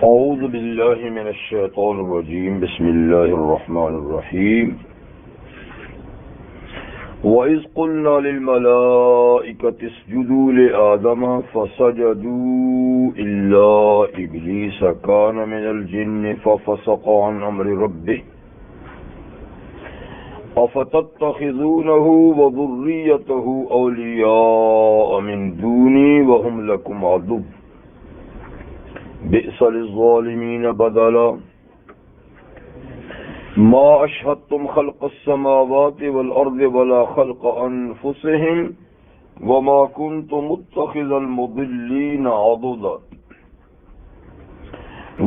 اعوذ باللہ من الشیطان الرجیم بسم اللہ الرحمن الرحیم وَإِذْ قُلْنَا لِلْمَلَائِكَةِ اسْجُدُوا لِآدَمَ فَسَجَدُوا إِلَّا إِبْلِيسَ كَانَ مِنَ الْجِنِّ فَفَسَقَ عَنْ أَمْرِ رَبِّهِ أَفَتَتَّخِذُونَهُ وَذُرِّيَّتَهُ أَوْلِيَاءَ مِنْ دُونِي وَهُمْ لَكُمْ عَدُوٌّ بئس للظالمین بدلا ما اشهدتم خلق السماوات والارض ولا خلق انفسهم وما كنت متخذ المضلين عضدا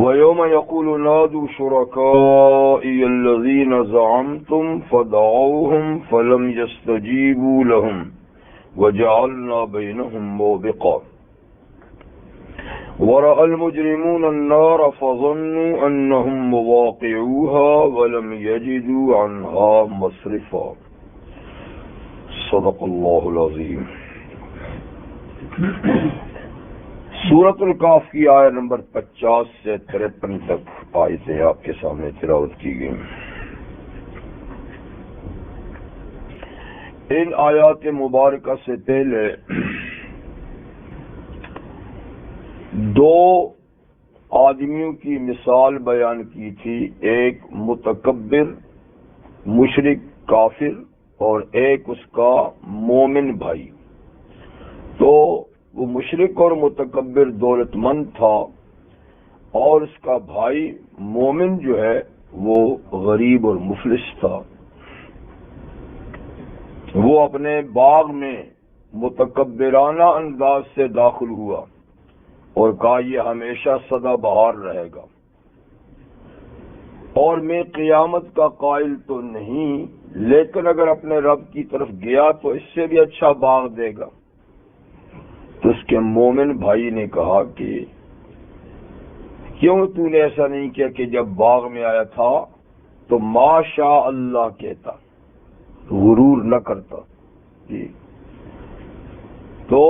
ويوم يقول نادوا شركائي الذين زعمتم فدعوهم فلم يستجيبوا لهم وجعلنا بينهم موبقا ورأى المجرمون النار فظنوا أنهم مواقعوها ولم يجدوا عنها مصرفا صدق اللہ العظیم۔ سورۃ الکہف کی آیت نمبر 50 سے 53 تک آیتیں آپ کے سامنے تلاوت کی گئی۔ ان آیات مبارکہ سے پہلے دو آدمیوں کی مثال بیان کی تھی، ایک متکبر مشرک کافر اور ایک اس کا مومن بھائی۔ تو وہ مشرک اور متکبر دولت مند تھا اور اس کا بھائی مومن جو ہے وہ غریب اور مفلس تھا۔ وہ اپنے باغ میں متکبرانہ انداز سے داخل ہوا اور کہا یہ ہمیشہ سدا بہار رہے گا، اور میں قیامت کا قائل تو نہیں، لیکن اگر اپنے رب کی طرف گیا تو اس سے بھی اچھا باغ دے گا۔ تو اس کے مومن بھائی نے کہا کہ کیوں تو نے ایسا نہیں کیا کہ جب باغ میں آیا تھا تو ما شاء اللہ کہتا، غرور نہ کرتا۔ جی تو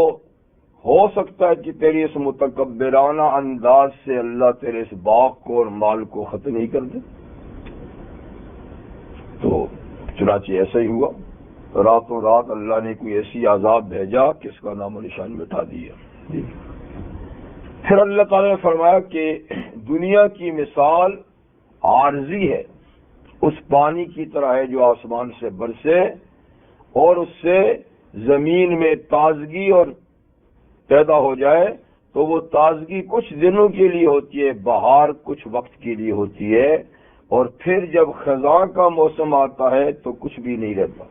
ہو سکتا ہے کہ تیری اس متکبرانہ انداز سے اللہ تیرے اس باغ کو اور مال کو ختم نہیں کر دے۔ تو چنانچہ ایسا ہی ہوا، راتوں رات اللہ نے کوئی ایسی عذاب بھیجا کہ اس کا نام و نشان مٹا دیا۔ پھر اللہ تعالی نے فرمایا کہ دنیا کی مثال عارضی ہے، اس پانی کی طرح ہے جو آسمان سے برسے اور اس سے زمین میں تازگی اور پیدا ہو جائے، تو وہ تازگی کچھ دنوں کے لیے ہوتی ہے، بہار کچھ وقت کے لیے ہوتی ہے، اور پھر جب خزاں کا موسم آتا ہے تو کچھ بھی نہیں رہتا۔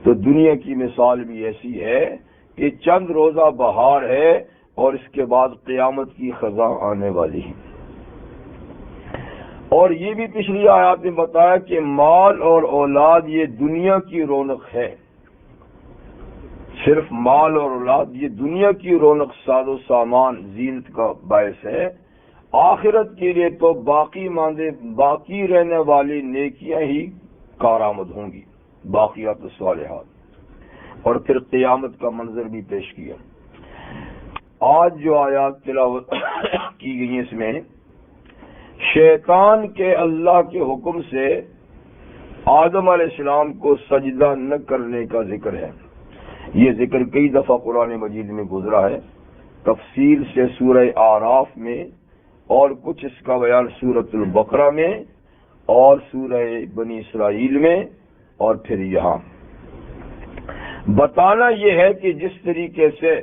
تو دنیا کی مثال بھی ایسی ہے کہ چند روزہ بہار ہے اور اس کے بعد قیامت کی خزاں آنے والی ہے۔ اور یہ بھی پچھلی آیات میں بتایا کہ مال اور اولاد یہ دنیا کی رونق ہے، صرف مال اور اولاد یہ دنیا کی رونق، ساز و سامان، زینت کا باعث ہے۔ آخرت کے لیے تو باقی رہنے والی نیکیاں ہی کارآمد ہوں گی، باقیات الصالحات۔ اور پھر قیامت کا منظر بھی پیش کیا۔ آج جو آیات تلاوت کی گئی ہیں اس میں شیطان کے اللہ کے حکم سے آدم علیہ السلام کو سجدہ نہ کرنے کا ذکر ہے۔ یہ ذکر کئی دفعہ قرآن مجید میں گزرا ہے، تفصیل سے سورہ اعراف میں، اور کچھ اس کا بیان سورۃ البقرہ میں اور سورہ بنی اسرائیل میں، اور پھر یہاں بتانا یہ ہے کہ جس طریقے سے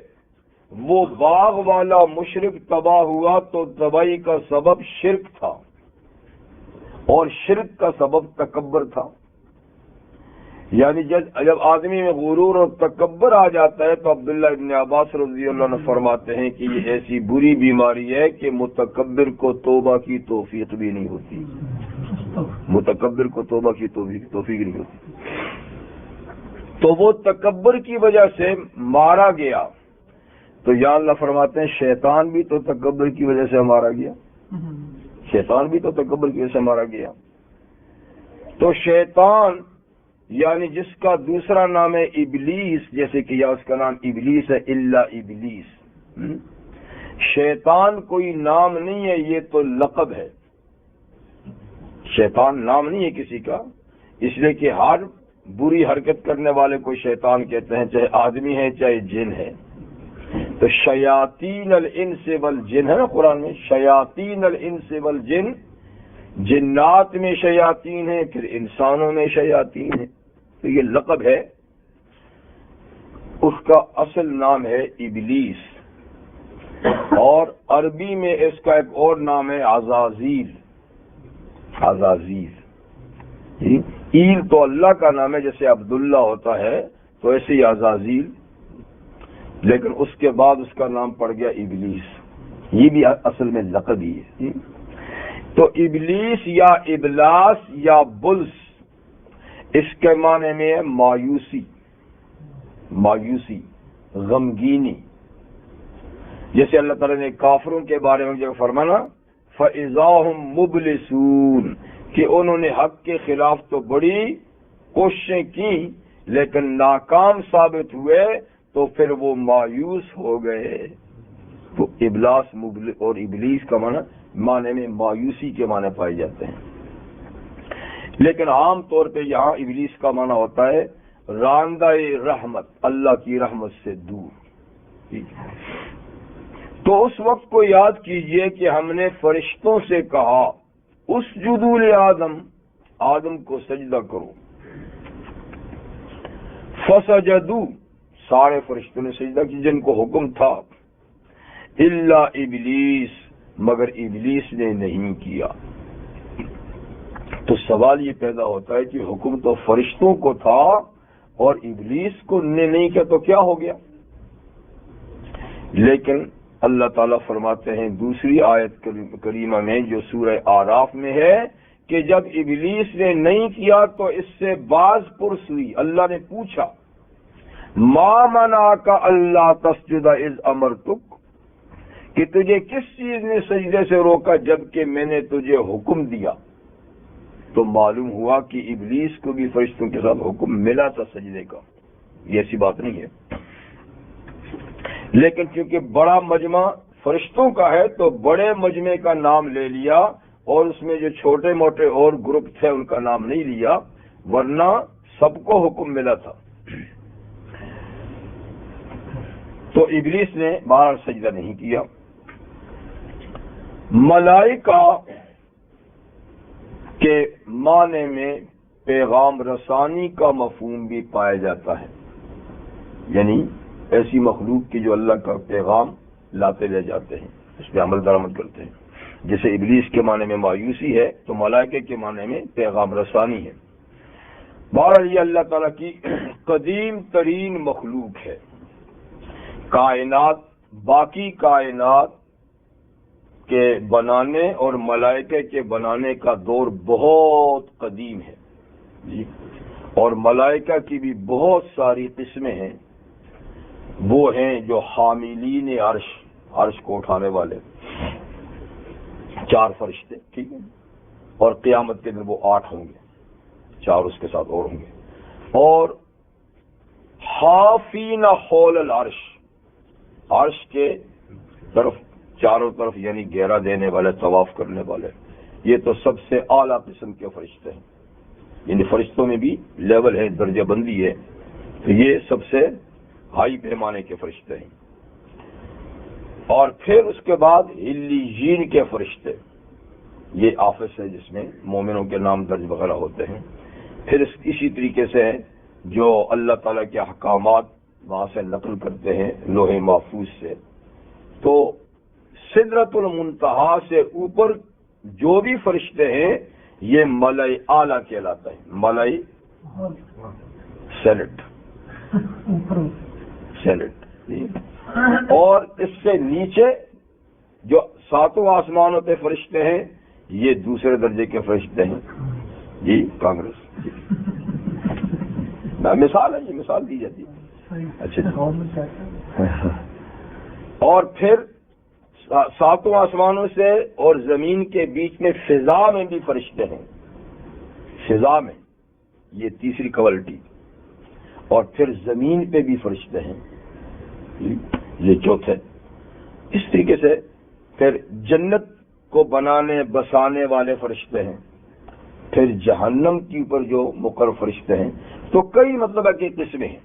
وہ باغ والا مشرک تباہ ہوا تو تباہی کا سبب شرک تھا، اور شرک کا سبب تکبر تھا۔ یعنی جب آدمی میں غرور اور تکبر آ جاتا ہے تو عبداللہ ابن عباس رضی اللہ عنہ فرماتے ہیں کہ یہ ایسی بری بیماری ہے کہ متکبر کو توبہ کی توفیق بھی نہیں ہوتی، متکبر کو توبہ کی توفیق نہیں ہوتی۔ تو وہ تکبر کی وجہ سے مارا گیا۔ تو یا اللہ فرماتے ہیں شیطان بھی تو تکبر کی وجہ سے مارا گیا، شیطان بھی تو تکبر کی وجہ سے مارا گیا۔ تو شیطان یعنی جس کا دوسرا نام ہے ابلیس، جیسے کہ یا اس کا نام ابلیس ہے، الا ابلیس، شیطان کوئی نام نہیں ہے، یہ تو لقب ہے. شیطان نام نہیں ہے کسی کا، اس لیے کہ ہر بری حرکت کرنے والے کو شیطان کہتے ہیں، چاہے آدمی ہے چاہے جن ہے. تو شیاطین الانس والجن ہے نا قرآن میں، شیاطین الانس والجن، جنات میں شیاطین ہیں، پھر انسانوں میں شیاطین ہیں. تو یہ لقب ہے. اس کا اصل نام ہے ابلیس، اور عربی میں اس کا ایک اور نام ہے عزازیل. عزازیل، ایل تو اللہ کا نام ہے، جیسے عبداللہ ہوتا ہے تو ایسے ہی عزازیل، لیکن اس کے بعد اس کا نام پڑ گیا ابلیس. یہ بھی اصل میں لقب ہی ہے. تو ابلیس یا ابلاس یا بلس، اس کے معنی میں ہے مایوسی، مایوسی، غمگینی. جیسے اللہ تعالیٰ نے کافروں کے بارے میں جب فرمانا فَإِذَا هُمْ مُبْلِسُونَ، کہ انہوں نے حق کے خلاف تو بڑی کوششیں کی لیکن ناکام ثابت ہوئے، تو پھر وہ مایوس ہو گئے. تو ابلاس اور ابلیس کا معنی میں مایوسی کے معنی پائے جاتے ہیں. لیکن عام طور پہ یہاں ابلیس کا معنی ہوتا ہے راندہ رحمت، اللہ کی رحمت سے دور. تو اس وقت کو یاد کیجئے کہ ہم نے فرشتوں سے کہا اسجدوا لآدم، آدم کو سجدہ کرو. فسجدوا، سارے فرشتوں نے سجدہ کی جن کو حکم تھا. الا ابلیس، مگر ابلیس نے نہیں کیا. تو سوال یہ پیدا ہوتا ہے کہ حکم تو فرشتوں کو تھا اور ابلیس کو نے نہیں کیا، تو کیا ہو گیا؟ لیکن اللہ تعالیٰ فرماتے ہیں دوسری آیت کریمہ میں جو سورہ اعراف میں ہے کہ جب ابلیس نے نہیں کیا تو اس سے باز پرس ہوئی. اللہ نے پوچھا ما منعک اللہ تسجد اذ امرتک، کہ تجھے کس چیز نے سجدے سے روکا جبکہ میں نے تجھے حکم دیا. تو معلوم ہوا کہ ابلیس کو بھی فرشتوں کے ساتھ حکم ملا تھا سجدے کا، یہ ایسی بات نہیں ہے. لیکن چونکہ بڑا مجمع فرشتوں کا ہے تو بڑے مجمع کا نام لے لیا، اور اس میں جو چھوٹے موٹے اور گروپ تھے ان کا نام نہیں لیا، ورنہ سب کو حکم ملا تھا. تو ابلیس نے بہرحال سجدہ نہیں کیا. ملائکہ کے معنی میں پیغام رسانی کا مفہوم بھی پایا جاتا ہے، یعنی ایسی مخلوق کی جو اللہ کا پیغام لاتے لے جاتے ہیں، اس پہ عمل درآمد کرتے ہیں. جیسے ابلیس کے معنی میں مایوسی ہے تو ملائکہ کے معنی میں پیغام رسانی ہے. بہرحال یہ اللہ تعالیٰ کی قدیم ترین مخلوق ہے. کائنات، باقی کائنات کے بنانے اور ملائکہ کے بنانے کا دور بہت قدیم ہے جی، اور ملائکہ کی بھی بہت ساری قسمیں ہیں. وہ ہیں جو حاملین عرش، عرش کو اٹھانے والے 4 فرشتے، ٹھیک ہے، اور قیامت کے دن وہ 8 ہوں گے، 4 اس کے ساتھ اور ہوں گے. اور حافین حول العرش، عرش کے طرف چاروں طرف یعنی گھیرا دینے والے، طواف کرنے والے. یہ تو سب سے اعلیٰ قسم کے فرشتے ہیں، یعنی فرشتوں میں بھی لیول ہے، درجہ بندی ہے. تو یہ سب سے ہائی پیمانے کے فرشتے ہیں. اور پھر اس کے بعد علیین کے فرشتے، یہ آفس ہے جس میں مومنوں کے نام درج وغیرہ ہوتے ہیں. پھر اسی طریقے سے جو اللہ تعالیٰ کے احکامات وہاں سے نقل کرتے ہیں لوح محفوظ سے. تو سدرۃ المنتہا سے اوپر جو بھی فرشتے ہیں یہ ملائے اعلیٰ کہلاتا ہے، ملائے سینٹ. اور اس سے نیچے جو 7 آسمانوں پہ فرشتے ہیں یہ دوسرے درجے کے فرشتے ہیں جی، کانگریس. مثال ہے، یہ مثال دی جاتی ہے. اچھا، اور پھر 7 آسمانوں سے اور زمین کے بیچ میں فضا میں بھی فرشتے ہیں. فضا میں یہ تیسری کوالٹی. اور پھر زمین پہ بھی فرشتے ہیں، یہ چوتھے. اس طریقے سے پھر جنت کو بنانے بسانے والے فرشتے ہیں، پھر جہنم کے اوپر جو مقرر فرشتے ہیں، تو کئی مطلب ہے کہ قسمیں ہیں۔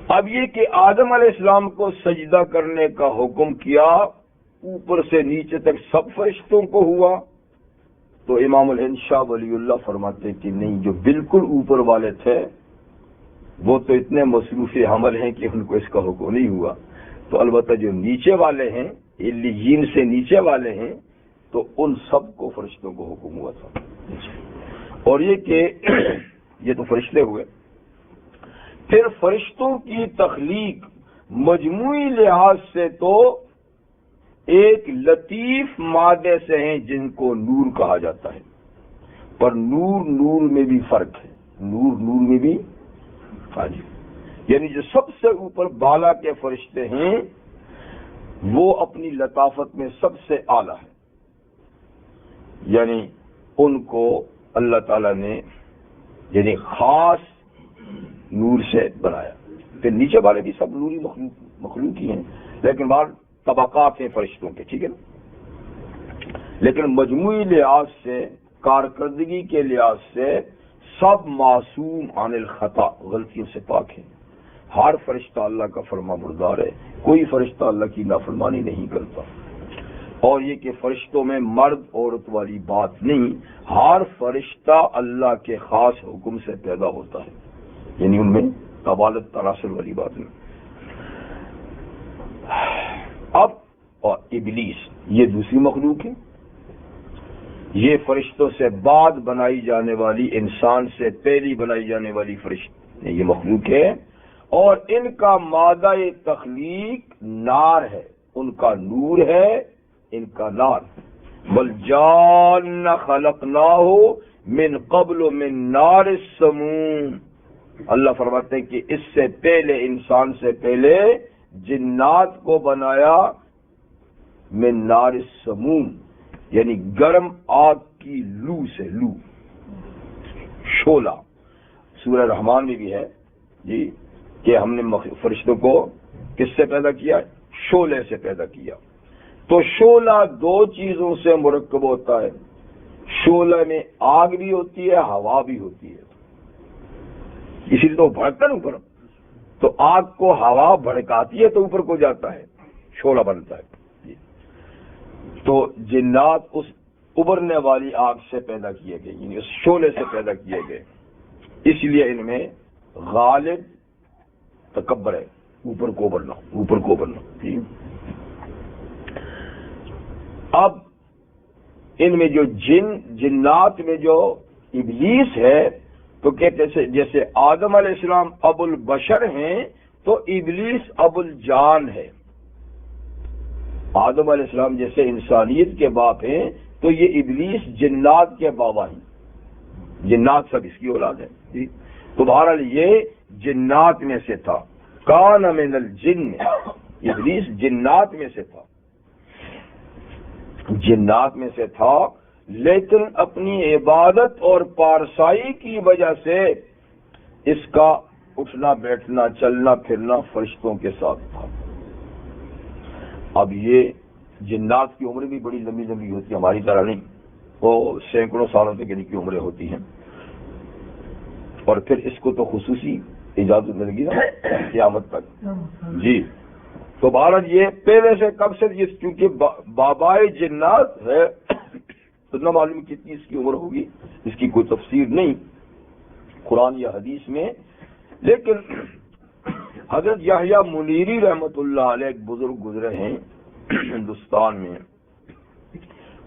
اب یہ کہ آدم علیہ السلام کو سجدہ کرنے کا حکم کیا اوپر سے نیچے تک سب فرشتوں کو ہوا، تو امام الہند شاہ ولی اللہ فرماتے کہ نہیں، جو بالکل اوپر والے تھے وہ تو اتنے مصروف حمل ہیں کہ ان کو اس کا حکم نہیں ہوا، تو البتہ جو نیچے والے ہیں، علیین سے نیچے والے ہیں، تو ان سب کو فرشتوں کو حکم ہوا تھا۔ اور یہ کہ یہ تو فرشتے ہوئے، پھر فرشتوں کی تخلیق مجموعی لحاظ سے تو ایک لطیف مادے سے ہیں جن کو نور کہا جاتا ہے، پر نور میں بھی فرق ہے، نور میں بھی، ہاں جی، یعنی جو سب سے اوپر بالا کے فرشتے ہیں وہ اپنی لطافت میں سب سے اعلیٰ ہے، یعنی ان کو اللہ تعالیٰ نے یعنی خاص نور سے بنایا۔ پھر نیچے والے بھی سب نوری مخلوق ہی ہیں، لیکن بعض طبقات ہیں فرشتوں کے، ٹھیک ہے نا، لیکن مجموعی لحاظ سے، کارکردگی کے لحاظ سے سب معصوم عن الخطا، غلطیوں سے پاک ہیں۔ ہر فرشتہ اللہ کا فرما بردار ہے، کوئی فرشتہ اللہ کی نافرمانی نہیں کرتا۔ اور یہ کہ فرشتوں میں مرد عورت والی بات نہیں، ہر فرشتہ اللہ کے خاص حکم سے پیدا ہوتا ہے، یعنی ان میں قبالت تناسل والی بات نہیں۔ اب اور ابلیس یہ دوسری مخلوق ہے، یہ فرشتوں سے بعد بنائی جانے والی، انسان سے پہلی بنائی جانے والی فرشت یہ مخلوق ہے، اور ان کا مادہ تخلیق نار ہے، ان کا نور ہے، ان کا نار۔ والجان خلقناہ من قبل من نار السموم، اللہ فرماتے ہیں کہ اس سے پہلے، انسان سے پہلے جنات کو بنایا من نار السموم، یعنی گرم آگ کی لو سے، لو شعلہ۔ سورہ رحمان میں بھی ہے جی کہ ہم نے فرشتوں کو کس سے پیدا کیا؟ شعلے سے پیدا کیا۔ تو شعلہ دو چیزوں سے مرکب ہوتا ہے، شعلہ میں آگ بھی ہوتی ہے، ہوا بھی ہوتی ہے، اسی لیے تو بھڑکتا ہے اوپر، تو آگ کو ہوا بھڑکاتی ہے تو اوپر کو جاتا ہے، شعلہ بنتا ہے۔ تو جنات اس ابھرنے والی آگ سے پیدا کیے گئے، یعنی اس شعلے سے پیدا کیے گئے، اس لیے ان میں غالب تکبر ہے، اوپر کو بڑھنا، اوپر کو بڑھنا۔ اب ان میں جو جنات میں جو ابلیس ہے، تو کہتے ہیں جیسے آدم علیہ السلام ابو البشر ہیں تو ابلیس ابو الجان ہے۔ آدم علیہ السلام جیسے انسانیت کے باپ ہیں تو یہ ابلیس جنات کے بابا ہیں، جنات سب اس کی اولاد ہے۔ تو بہرحال یہ جنات میں سے تھا، کان من الجن، ابلیس جنات میں سے تھا، جنات میں سے تھا، لیکن اپنی عبادت اور پارسائی کی وجہ سے اس کا اٹھنا بیٹھنا چلنا پھرنا فرشتوں کے ساتھ تھا۔ اب یہ جنات کی عمریں بھی بڑی لمبی لمبی ہوتی ہے، ہماری طرح نہیں، وہ سینکڑوں سالوں تک کی عمریں ہوتی ہیں، اور پھر اس کو تو خصوصی اجازت مل گی نا قیامت تک جی۔ تو بھارت یہ پہلے سے کب سے، چونکہ بابائے جنات ہے تو نہ معلوم کتنی اس کی عمر ہوگی، اس کی کوئی تفسیر نہیں قرآن یا حدیث میں، لیکن حضرت یحییٰ منیری رحمت اللہ علیہ ایک بزرگ گزرے ہیں ہندوستان میں،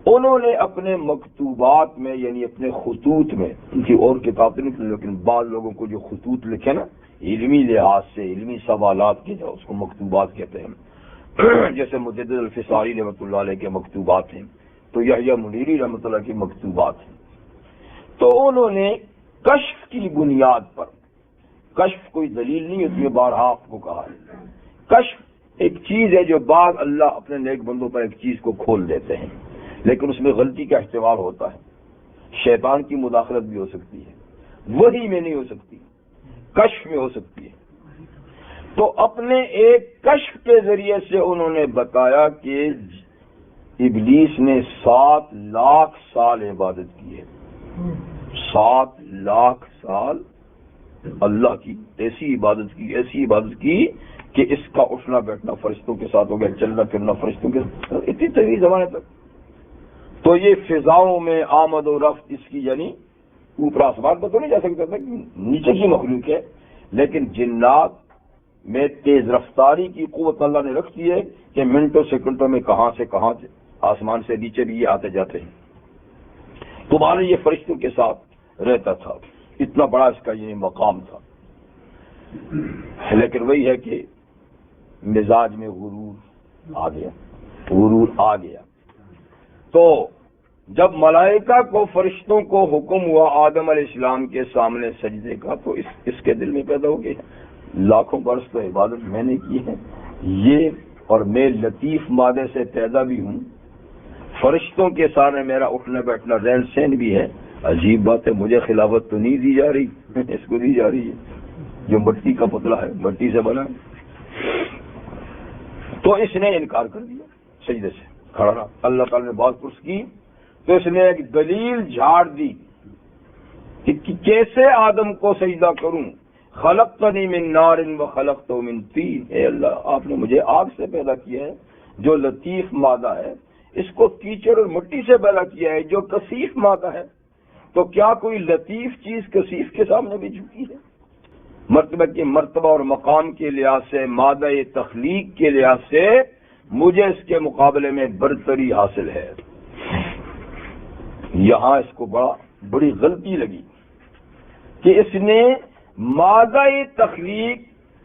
انہوں نے اپنے مکتوبات میں، یعنی اپنے خطوط میں، ان کی اور کتاب نہیں لیکن بعض لوگوں کو جو خطوط لکھے نا علمی لحاظ سے، علمی سوالات کے جو اس کو مکتوبات کہتے ہیں، جیسے مجدد الفساری رحمۃ اللہ علیہ کے مکتوبات ہیں، تو یحییٰ منیری رحمۃ اللہ کی مکتوبات ہیں۔ تو انہوں نے کشف کی بنیاد پر، کشف کوئی دلیل نہیں ہوتی ہے، بارہا آپ کو کہا ہے، کشف ایک چیز ہے جو بعض اللہ اپنے نیک بندوں پر ایک چیز کو کھول دیتے ہیں، لیکن اس میں غلطی کا احتمال ہوتا ہے، شیطان کی مداخلت بھی ہو سکتی ہے، وحی میں نہیں ہو سکتی، کشف میں ہو سکتی ہے۔ تو اپنے ایک کشف کے ذریعے سے انہوں نے بتایا کہ ابلیس نے 7 لاکھ سال عبادت کی ہے، 7 لاکھ سال اللہ کی ایسی عبادت کی کہ اس کا اٹھنا بیٹھنا فرشتوں کے ساتھ ہو گیا، چلنا پھرنا فرشتوں کے ساتھ، اتنی طویل زمانے تک۔ تو یہ فضاؤں میں آمد و رفت اس کی، یعنی اوپر آسمان پر تو نہیں جا سکتا تھا، نیچے کی مخلوق ہے، لیکن جنات میں تیز رفتاری کی قوت اللہ نے رکھ دی ہے کہ منٹوں سیکنڈوں میں کہاں سے آسمان سے نیچے بھی یہ آتے جاتے ہیں۔ تمہارے یہ فرشتوں کے ساتھ رہتا تھا، اتنا بڑا اس کا یہ مقام تھا، لیکن وہی ہے کہ مزاج میں غرور آ گیا۔ تو جب ملائکہ کو فرشتوں کو حکم ہوا آدم علیہ السلام کے سامنے سجدے کا، تو اس کے دل میں پیدا ہو گیا لاکھوں برس تو عبادت میں نے کی ہے، یہ اور میں لطیف مادے سے پیدا بھی ہوں، فرشتوں کے سامنے میرا اٹھنا بیٹھنا رہن سہن بھی ہے، عجیب بات ہے، مجھے خلافت تو نہیں دی جا رہی، اس کو دی جا رہی ہے جو مٹی کا پتلا ہے، مٹی سے بنا۔ تو اس نے انکار کر دیا، سجدے سے کھڑا رہا۔ اللہ تعالی نے بات پرس کی تو اس نے ایک دلیل جھاڑ دی کہ کیسے آدم کو سجدہ کروں، خلقتنی من نار و خلقتہ من طین، اے اللہ آپ نے مجھے آگ سے پیدا کیا ہے جو لطیف مادہ ہے، اس کو کیچڑ اور مٹی سے پیدا کیا ہے جو کثیف مادہ ہے، تو کیا کوئی لطیف چیز کثیف کے سامنے بھی جھکی ہے؟ مرتبہ اور مقام کے لحاظ سے، مادہ تخلیق کے لحاظ سے مجھے اس کے مقابلے میں برتری حاصل ہے۔ یہاں اس کو بڑی غلطی لگی کہ اس نے مادہ تخلیق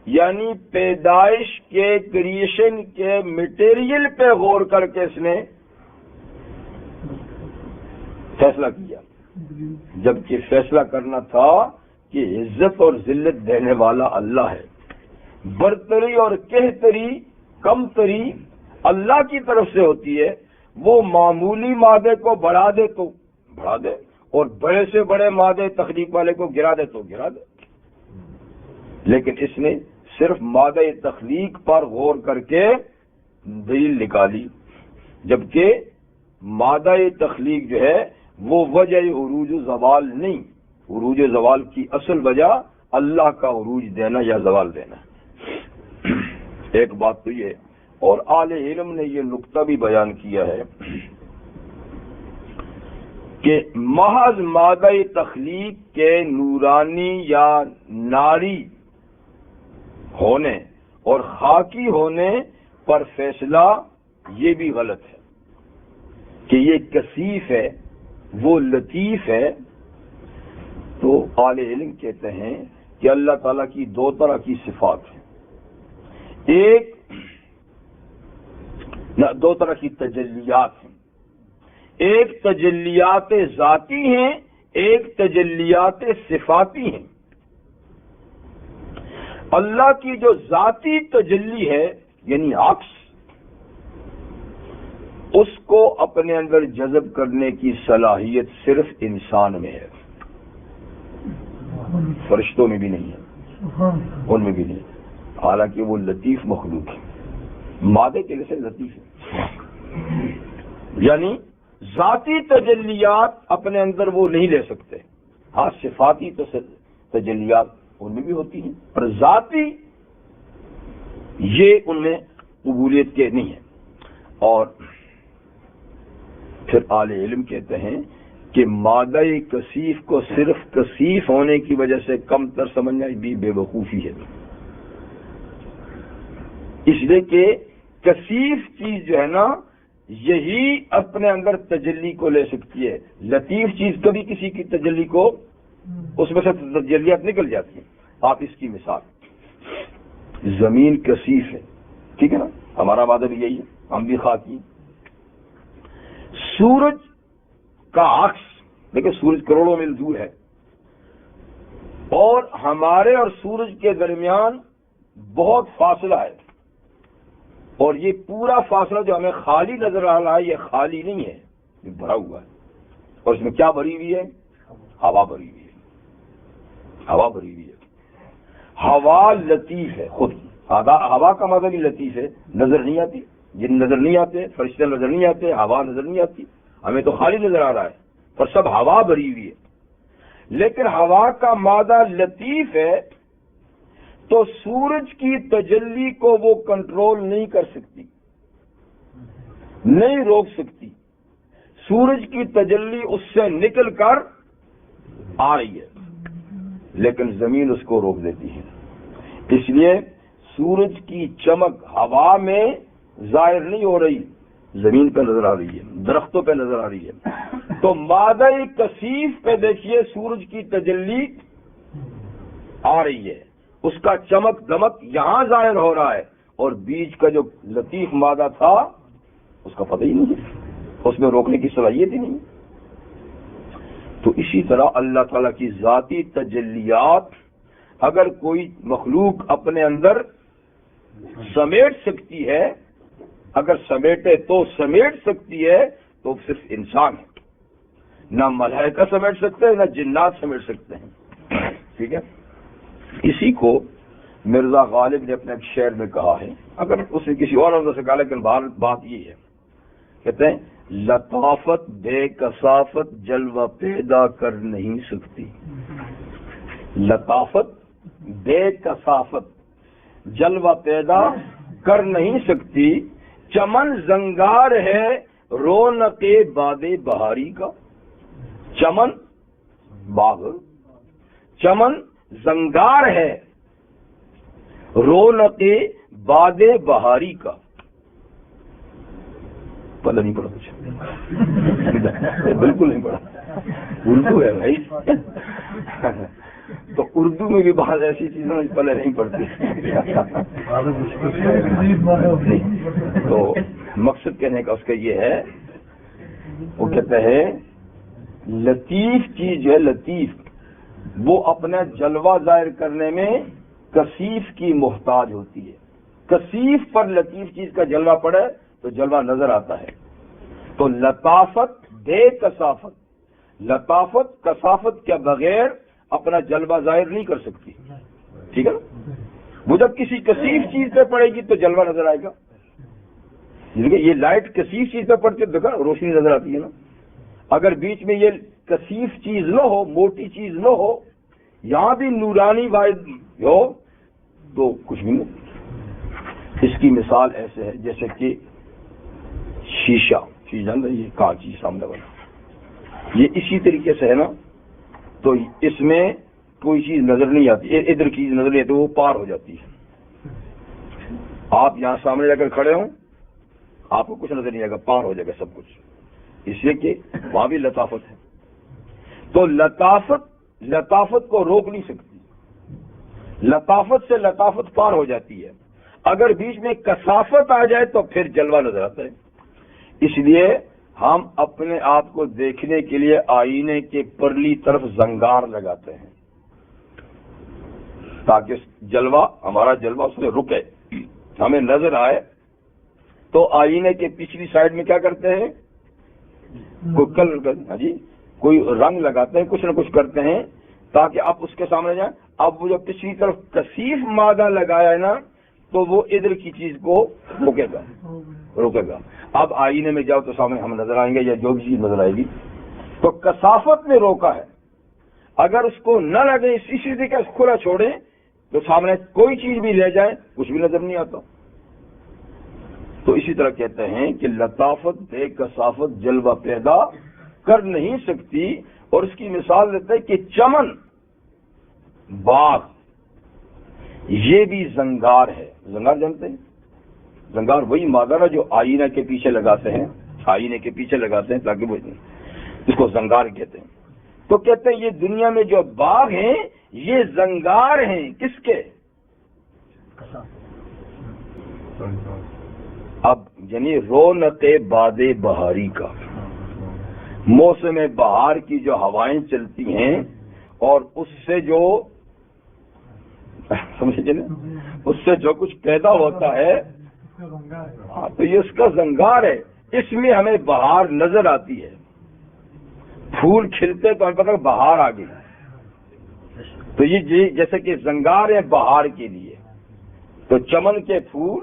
یعنی پیدائش کے کریشن کے مٹیریل پہ غور کر کے اس نے فیصلہ کیا، جبکہ فیصلہ کرنا تھا کہ عزت اور ذلت دینے والا اللہ ہے، برتری اور کہتری کمتری اللہ کی طرف سے ہوتی ہے، وہ معمولی مادے کو بڑھا دے تو بڑھا دے اور بڑے سے بڑے مادے تخلیق والے کو گرا دے تو گرا دے، لیکن اس نے صرف مادہ تخلیق پر غور کر کے دلیل نکالی، جبکہ مادہ تخلیق جو ہے وہ وجہ عروج و زوال نہیں، عروج و زوال کی اصل وجہ اللہ کا عروج دینا یا زوال دینا۔ ایک بات تو یہ، اور اہل علم نے یہ نقطہ بھی بیان کیا ہے کہ محض مادہ تخلیق کے نورانی یا ناری ہونے اور خاکی ہونے پر فیصلہ یہ بھی غلط ہے کہ یہ کثیف ہے وہ لطیف ہے۔ تو اہل علم کہتے ہیں کہ اللہ تعالیٰ کی 2 طرح کی صفات ہیں، دو طرح کی تجلیات ہیں، ایک تجلیات ذاتی ہیں، ایک تجلیات صفاتی ہیں۔ اللہ کی جو ذاتی تجلی ہے یعنی عکس، اس کو اپنے اندر جذب کرنے کی صلاحیت صرف انسان میں ہے، فرشتوں میں بھی نہیں ہے، ان میں بھی نہیں ہے، حالانکہ وہ لطیف مخلوق ہے، مادے کے لیے لطیف ہے، یعنی ذاتی تجلیات اپنے اندر وہ نہیں لے سکتے، ہاں صفاتی تجلیات ان میں بھی ہوتی ہیں، پر ذاتی یہ ان میں قبولیت کے نہیں ہے۔ اور پھر اہل علم کہتے ہیں کہ مادہ کثیف کو صرف کثیف ہونے کی وجہ سے کم تر سمجھنا بھی بے وقوفی ہے، اس لیے کہ کثیف چیز جو ہے نا یہی اپنے اندر تجلی کو لے سکتی ہے، لطیف چیز کبھی کسی کی تجلی کو اس میں سے تجلیات نکل جاتی ہیں۔ آپ اس کی مثال، زمین کثیف ہے، ٹھیک ہے نا، ہمارا وعدہ بھی یہی ہے، ہم بھی خاکی، سورج کا عکس، لیکن سورج کروڑوں میل دور ہے، اور ہمارے اور سورج کے درمیان بہت فاصلہ ہے، اور یہ پورا فاصلہ جو ہمیں خالی نظر آ رہا ہے یہ خالی نہیں ہے، یہ بھرا ہوا ہے، اور اس میں کیا بھری ہوئی ہے؟ ہوا بھری ہوئی ہے، ہوا بھری ہوئی ہے۔ ہوا لطیف ہے، خود ہوا کا مادہ بھی لطیف ہے، نظر نہیں آتی، جن نظر نہیں آتے، فرشتے نظر نہیں آتے، ہوا نظر نہیں آتی، ہمیں تو خالی نظر آ رہا ہے پر سب ہوا بھری ہوئی ہے. لیکن ہوا کا مادہ لطیف ہے تو سورج کی تجلی کو وہ کنٹرول نہیں کر سکتی، نہیں روک سکتی. سورج کی تجلی اس سے نکل کر آ رہی ہے لیکن زمین اس کو روک دیتی ہے. اس لیے سورج کی چمک ہوا میں ظاہر نہیں ہو رہی، زمین پہ نظر آ رہی ہے، درختوں پہ نظر آ رہی ہے. تو مادہ کثیف پہ دیکھیے سورج کی تجلی آ رہی ہے، اس کا چمک دمک یہاں ظاہر ہو رہا ہے، اور بیچ کا جو لطیف مادہ تھا اس کا پتہ ہی نہیں ہے، اس میں روکنے کی صلاحیت ہی نہیں. تو اسی طرح اللہ تعالیٰ کی ذاتی تجلیات اگر کوئی مخلوق اپنے اندر سمیٹ سکتی ہے، اگر سمیٹے تو سمیٹ سکتی ہے تو صرف انسان ہے، نہ ملائکہ سمیٹ سکتے ہیں نہ جنات سمیٹ سکتے ہیں. ٹھیک ہے. اسی کو مرزا غالب نے اپنے ایک شعر میں کہا ہے، اگر اس نے کسی اور لفظ سے کہا لیکن بات یہ ہے، کہتے ہیں لطافت بے کثافت جلوہ پیدا کر نہیں سکتی. لطافت بے کثافت جلوہ پیدا کر نہیں سکتی. چمن زنگار ہے رونق باد بہاری کا. چمن باغ، چمن زنگار ہے رونق باد بہاری کا. پتہ نہیں پڑا کچھ، بالکل نہیں پڑا. اردو ہے بھائی، تو اردو میں بھی بہت ایسی چیزیں پہلے نہیں پڑتی. تو مقصد کہنے کا اس کا یہ ہے، وہ کہتے ہیں لطیف چیز ہے، لطیف وہ اپنا جلوہ ظاہر کرنے میں کثیف کی محتاج ہوتی ہے. کثیف پر لطیف چیز کا جلوہ پڑے تو جلوہ نظر آتا ہے. تو لطافت بے کثافت، لطافت کثافت کے بغیر اپنا جلوہ ظاہر نہیں کر سکتی. ٹھیک ہے نا. وہ جب کسی کثیف چیز پہ پڑے گی تو جلوہ نظر آئے گا. یہ لائٹ کثیف چیز پہ پڑتی ہے، دیکھا روشنی نظر آتی ہے نا. اگر بیچ میں یہ کثیف چیز نہ ہو، موٹی چیز نہ ہو، یہاں بھی نورانی واحد ہو تو کچھ بھی نہیں. اس کی مثال ایسے ہے جیسے کہ شیشہ، جان رہے یہ کانچ سامنے والا، یہ اسی طریقے سے ہے نا. تو اس میں کوئی چیز نظر نہیں آتی، ادھر چیز نظر نہیں آتی، وہ پار ہو جاتی ہے. آپ یہاں سامنے جا کر کھڑے ہوں، آپ کو کچھ نظر نہیں آئے گا، پار ہو جائے گا سب کچھ، اس لیے کہ وہاں بھی لطافت ہے. تو لطافت کو روک نہیں سکتی، لطافت سے لطافت پار ہو جاتی ہے. اگر بیچ میں کثافت آ جائے تو پھر جلوہ نظر آتا ہے. اس لیے ہم اپنے آپ کو دیکھنے کے لیے آئینے کے پرلی طرف زنگار لگاتے ہیں تاکہ جلوہ، ہمارا جلوہ اس میں رکے، ہمیں نظر آئے. تو آئینے کے پچھلی سائڈ میں کیا کرتے ہیں، کوئی کلر، جی کوئی رنگ لگاتے ہیں، کچھ نہ کچھ کرتے ہیں تاکہ آپ اس کے سامنے جائیں. اب وہ جو پچھلی طرف کثیف مادہ لگایا ہے نا تو وہ ادھر کی چیز کو روکے گا. اب آئینے میں جاؤ تو سامنے ہم نظر آئیں گے یا جو بھی چیز نظر آئے گی. تو کثافت نے روکا ہے. اگر اس کو نہ لگے، اسی چیز کا کھلا چھوڑیں تو سامنے کوئی چیز بھی لے جائیں کچھ بھی نظر نہیں آتا. تو اسی طرح کہتے ہیں کہ لطافت بے کثافت جلوہ پیدا کر نہیں سکتی. اور اس کی مثال دیتے ہیں کہ چمن باغ یہ بھی زنگار ہے. زنگار جانتے ہیں؟ زنگار وہی مادہ ہے جو آئینہ کے پیچھے لگاتے ہیں، آئینے کے پیچھے لگاتے ہیں تاکہ وہ، اس کو زنگار کہتے ہیں. تو کہتے ہیں یہ دنیا میں جو باغ ہیں یہ زنگار ہیں. کس کے؟ اب یعنی رونق باد بہاری کا، موسم بہار کی جو ہوائیں چلتی ہیں اور اس سے جو سمجھے نا، اس سے جو کچھ پیدا ہوتا ہے، ہاں تو یہ اس کا زنگار ہے. اس میں ہمیں بہار نظر آتی ہے، پھول کھلتے تو ہمیں پتہ بہار آ گئی. تو یہ جیسے کہ زنگار ہے بہار کے لیے. تو چمن کے پھول،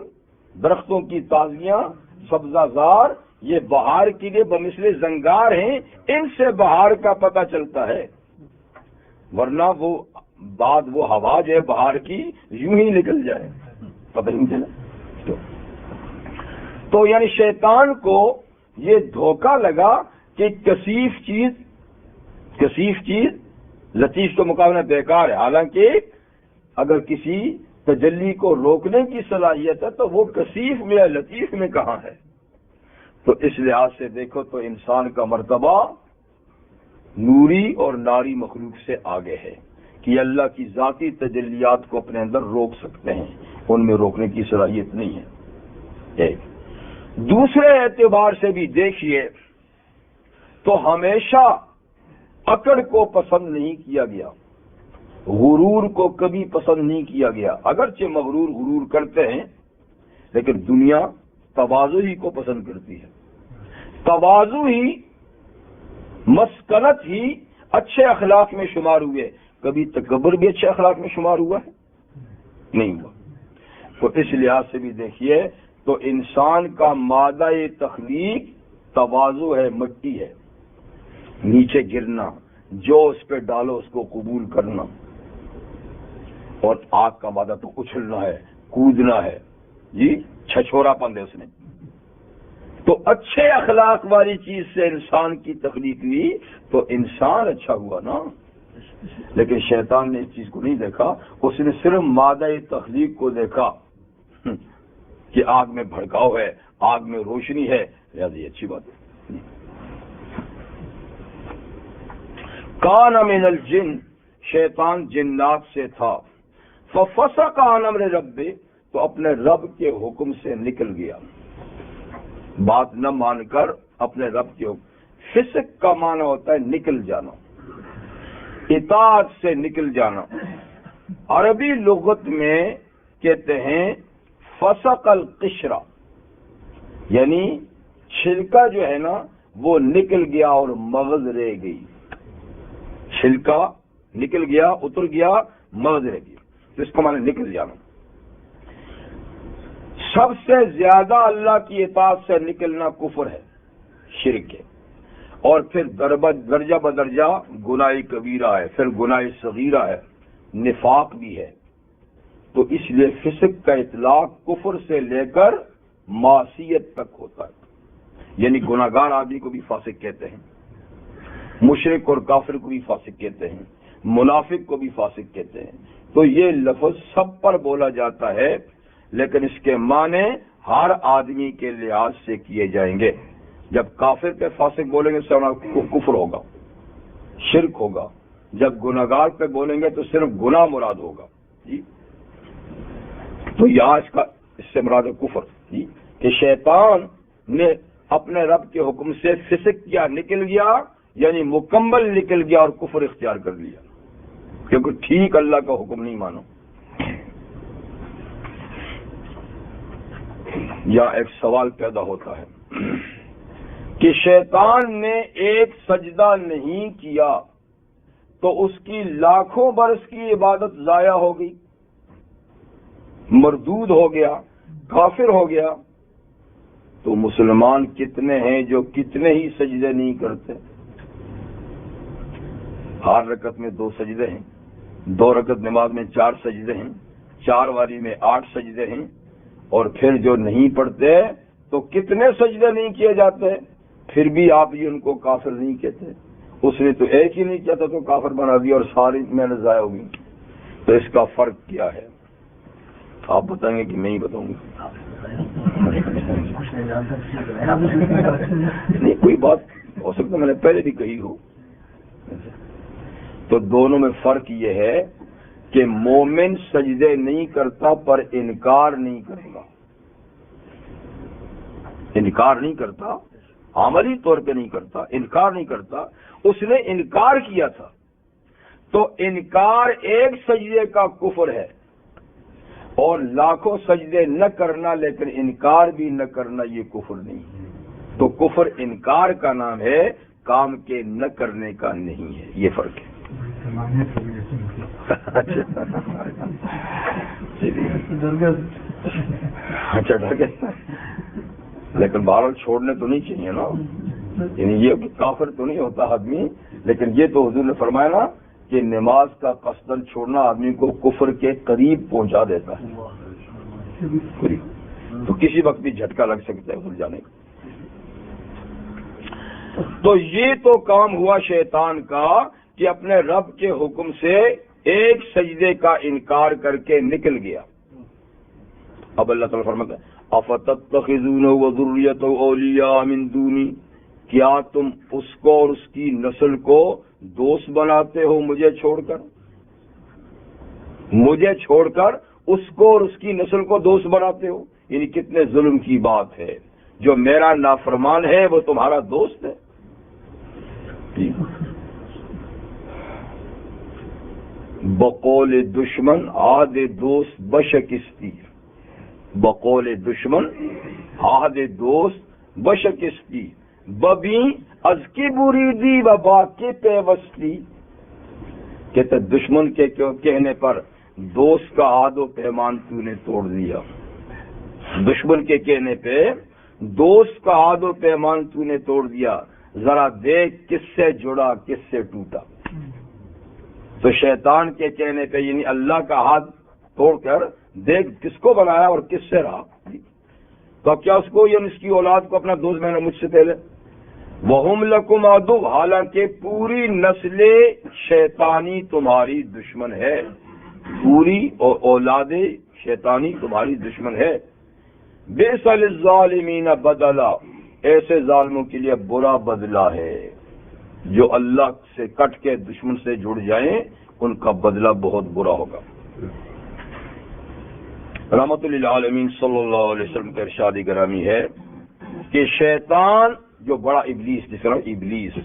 درختوں کی تازیاں، سبزہ زار، یہ بہار کے لیے بمثل زنگار ہیں، ان سے بہار کا پتہ چلتا ہے، ورنہ وہ بعد وہ ہوا جو ہے بہار کی یوں ہی نکل جائے، پتہ نہیں چلا۔ تو یعنی شیطان کو یہ دھوکہ لگا کہ کثیف چیز لطیف کے مقابلے بیکار ہے، حالانکہ اگر کسی تجلی کو روکنے کی صلاحیت ہے تو وہ کثیف میں ہے، لطیف میں کہاں ہے؟ تو اس لحاظ سے دیکھو تو انسان کا مرتبہ نوری اور ناری مخلوق سے آگے ہے کہ اللہ کی ذاتی تجلیات کو اپنے اندر روک سکتے ہیں، ان میں روکنے کی صلاحیت نہیں ہے۔ ایک دوسرے اعتبار سے بھی دیکھیے تو ہمیشہ اکڑ کو پسند نہیں کیا گیا، غرور کو کبھی پسند نہیں کیا گیا، اگرچہ مغرور غرور کرتے ہیں لیکن دنیا تواضع ہی کو پسند کرتی ہے، تواضع ہی، مسکنت ہی اچھے اخلاق میں شمار ہوئے، کبھی تکبر بھی اچھے اخلاق میں شمار ہوا ہے؟ نہیں ہوا۔ تو اس لحاظ سے بھی دیکھیے تو انسان کا مادہ تخلیق تواضع ہے، مٹی ہے، نیچے گرنا، جو اس پہ ڈالو اس کو قبول کرنا، اور آگ کا مادہ تو اچھلنا ہے، کودنا ہے، جی چھچورا پن ہے اس نے۔ تو اچھے اخلاق والی چیز سے انسان کی تخلیق ہوئی تو انسان اچھا ہوا نا، لیکن شیطان نے اس چیز کو نہیں دیکھا، اس نے صرف مادہ تخلیق کو دیکھا کہ آگ میں بھڑکاؤ ہے، آگ میں روشنی ہے، لہذا یہ اچھی بات ہے۔ کان من الجن، شیطان جنات سے تھا، ففسق عن امر ربہ، تو اپنے رب کے حکم سے نکل گیا، بات نہ مان کر اپنے رب کے حکم۔ فسق کا معنی ہوتا ہے نکل جانا، اطاعت سے نکل جانا۔ عربی لغت میں کہتے ہیں فسق القشرہ، یعنی چھلکا جو ہے نا وہ نکل گیا اور مغز رہ گئی، چھلکا نکل گیا، اتر گیا، مغز رہ گیا، تو اس کا معنی نکل جانا۔ سب سے زیادہ اللہ کی اطاعت سے نکلنا کفر ہے، شرک ہے، اور پھر درجہ بدرجہ گناہ کبیرہ ہے، پھر گناہ صغیرہ ہے، نفاق بھی ہے۔ تو اس لیے فسق کا اطلاق کفر سے لے کر معصیت تک ہوتا ہے، یعنی گناہگار آدمی کو بھی فاسق کہتے ہیں، مشرک اور کافر کو بھی فاسق کہتے ہیں، منافق کو بھی فاسق کہتے ہیں۔ تو یہ لفظ سب پر بولا جاتا ہے، لیکن اس کے معنی ہر آدمی کے لحاظ سے کیے جائیں گے۔ جب کافر پہ فاسق بولیں گے تو کفر ہوگا، شرک ہوگا، جب گناہگار پہ بولیں گے تو صرف گناہ مراد ہوگا، جی۔ تو یہاں اس سے مراد ہے کفر، جی، کہ شیطان نے اپنے رب کے حکم سے فسق کیا، نکل گیا، یعنی مکمل نکل گیا اور کفر اختیار کر لیا، کیونکہ ٹھیک اللہ کا حکم نہیں مانو۔ یا ایک سوال پیدا ہوتا ہے کہ شیطان نے ایک سجدہ نہیں کیا تو اس کی لاکھوں برس کی عبادت ضائع ہو گئی، مردود ہو گیا، کافر ہو گیا۔ تو مسلمان کتنے ہیں جو کتنے ہی سجدے نہیں کرتے؟ ہر رکعت میں 2 سجدے ہیں، 2 رکعت نماز میں 4 سجدے ہیں، 4 والی میں 8 سجدے ہیں، اور پھر جو نہیں پڑھتے تو کتنے سجدے نہیں کیے جاتے، پھر بھی آپ یہ ان کو کافر نہیں کہتے۔ اس نے تو ایک ہی نہیں کیا تھا تو کافر بنا دیا اور ساری محنت ضائع ہوگی۔ تو اس کا فرق کیا ہے؟ آپ بتائیں گے کہ میں ہی بتاؤں گا؟ نہیں، کوئی بات ہو سکتا میں نے پہلے بھی کہی ہو۔ تو دونوں میں فرق یہ ہے کہ مومن سجدے نہیں کرتا پر انکار نہیں کرتا، انکار نہیں کرتا، عملی طور پہ نہیں کرتا، انکار نہیں کرتا، اس نے انکار کیا تھا تو انکار ایک سجدے کا کفر ہے، اور لاکھوں سجدے نہ کرنا لیکن انکار بھی نہ کرنا یہ کفر نہیں ہے۔ تو کفر انکار کا نام ہے، کام کے نہ کرنے کا نہیں ہے، یہ فرق ہے۔ اچھا ڈر گیا، لیکن بہرحال چھوڑنے تو نہیں چاہیے نا، یعنی یہ کہ کافر تو نہیں ہوتا آدمی، لیکن یہ تو حضور نے فرمایا نا کہ نماز کا قصدن چھوڑنا آدمی کو کفر کے قریب پہنچا دیتا ہے، تو کسی وقت بھی جھٹکا لگ سکتا ہے بھول جانے کا۔ تو یہ تو کام ہوا شیطان کا کہ اپنے رب کے حکم سے ایک سجدے کا انکار کر کے نکل گیا۔ اب اللہ تعالیٰ فرماتا ہے افتتخذونہ وذریتہ اولیاء من دونی، کیا تم اس کو اور اس کی نسل کو دوست بناتے ہو مجھے چھوڑ کر، مجھے چھوڑ کر اس کو اور اس کی نسل کو دوست بناتے ہو، یعنی کتنے ظلم کی بات ہے، جو میرا نافرمان ہے وہ تمہارا دوست ہے۔ بقول دشمن عہد دوست بشکستی، بقول دشمن عہد دوست بشکستی، ببی از کی بریدی و با کی پیوستی، کہتے دشمن کے کہنے پر دوست کا عہد و پیمان تو نے توڑ دیا، دشمن کے کہنے پہ دوست کا عہد و پیمان تو نے توڑ دیا، ذرا دیکھ کس سے جڑا کس سے ٹوٹا۔ تو شیطان کے کہنے پہ یعنی اللہ کا ہاتھ توڑ کر دیکھ کس کو بنایا اور کس سے رہا، تو کیا اس کو یا اس کی اولاد کو اپنا دوست بنا مجھ سے پہلے؟ وَهُمْ لَكُمْ عَدُوٌّ، حالانکہ پوری نسل شیطانی تمہاری دشمن ہے، پوری اولاد شیطانی تمہاری دشمن ہے۔ بِئْسَ لِلظَّالِمِينَ بَدَلًا، ایسے ظالموں کے لیے برا بدلہ ہے، جو اللہ سے کٹ کے دشمن سے جڑ جائیں ان کا بدلہ بہت برا ہوگا۔ رحمت للعالمین صلی اللہ علیہ وسلم کا ارشاد گرامی ہے کہ شیطان جو بڑا ابلیس، جس کا نام ابلیس،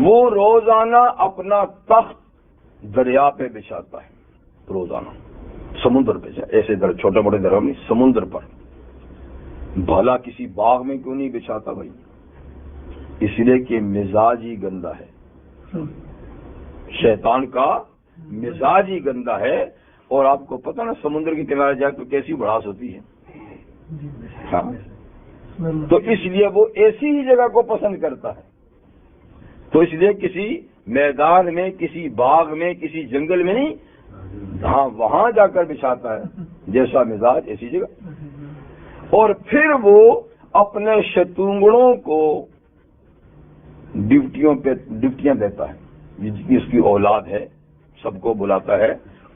وہ روزانہ اپنا تخت دریا پہ بچھاتا ہے، روزانہ سمندر پہ، ایسے چھوٹے موٹے دریا میں، سمندر پر۔ بھلا کسی باغ میں کیوں نہیں بچھاتا بھائی؟ اس لیے کہ مزاج ہی گندا ہے، شیطان کا مزاج ہی گندا ہے، اور آپ کو پتہ نا سمندر کے کنارے جائے تو کیسی بڑاس ہوتی ہے، ہاں، تو اس لیے وہ ایسی ہی جگہ کو پسند کرتا ہے، تو اس لیے کسی میدان میں، کسی باغ میں، کسی جنگل میں نہیں، ہاں وہاں جا کر بچھاتا ہے، جیسا مزاج ایسی جگہ۔ اور پھر وہ اپنے شتونگڑوں کو ڈیوٹیاں دیتا ہے، جتنی اس کی اولاد ہے سب کو بلاتا ہے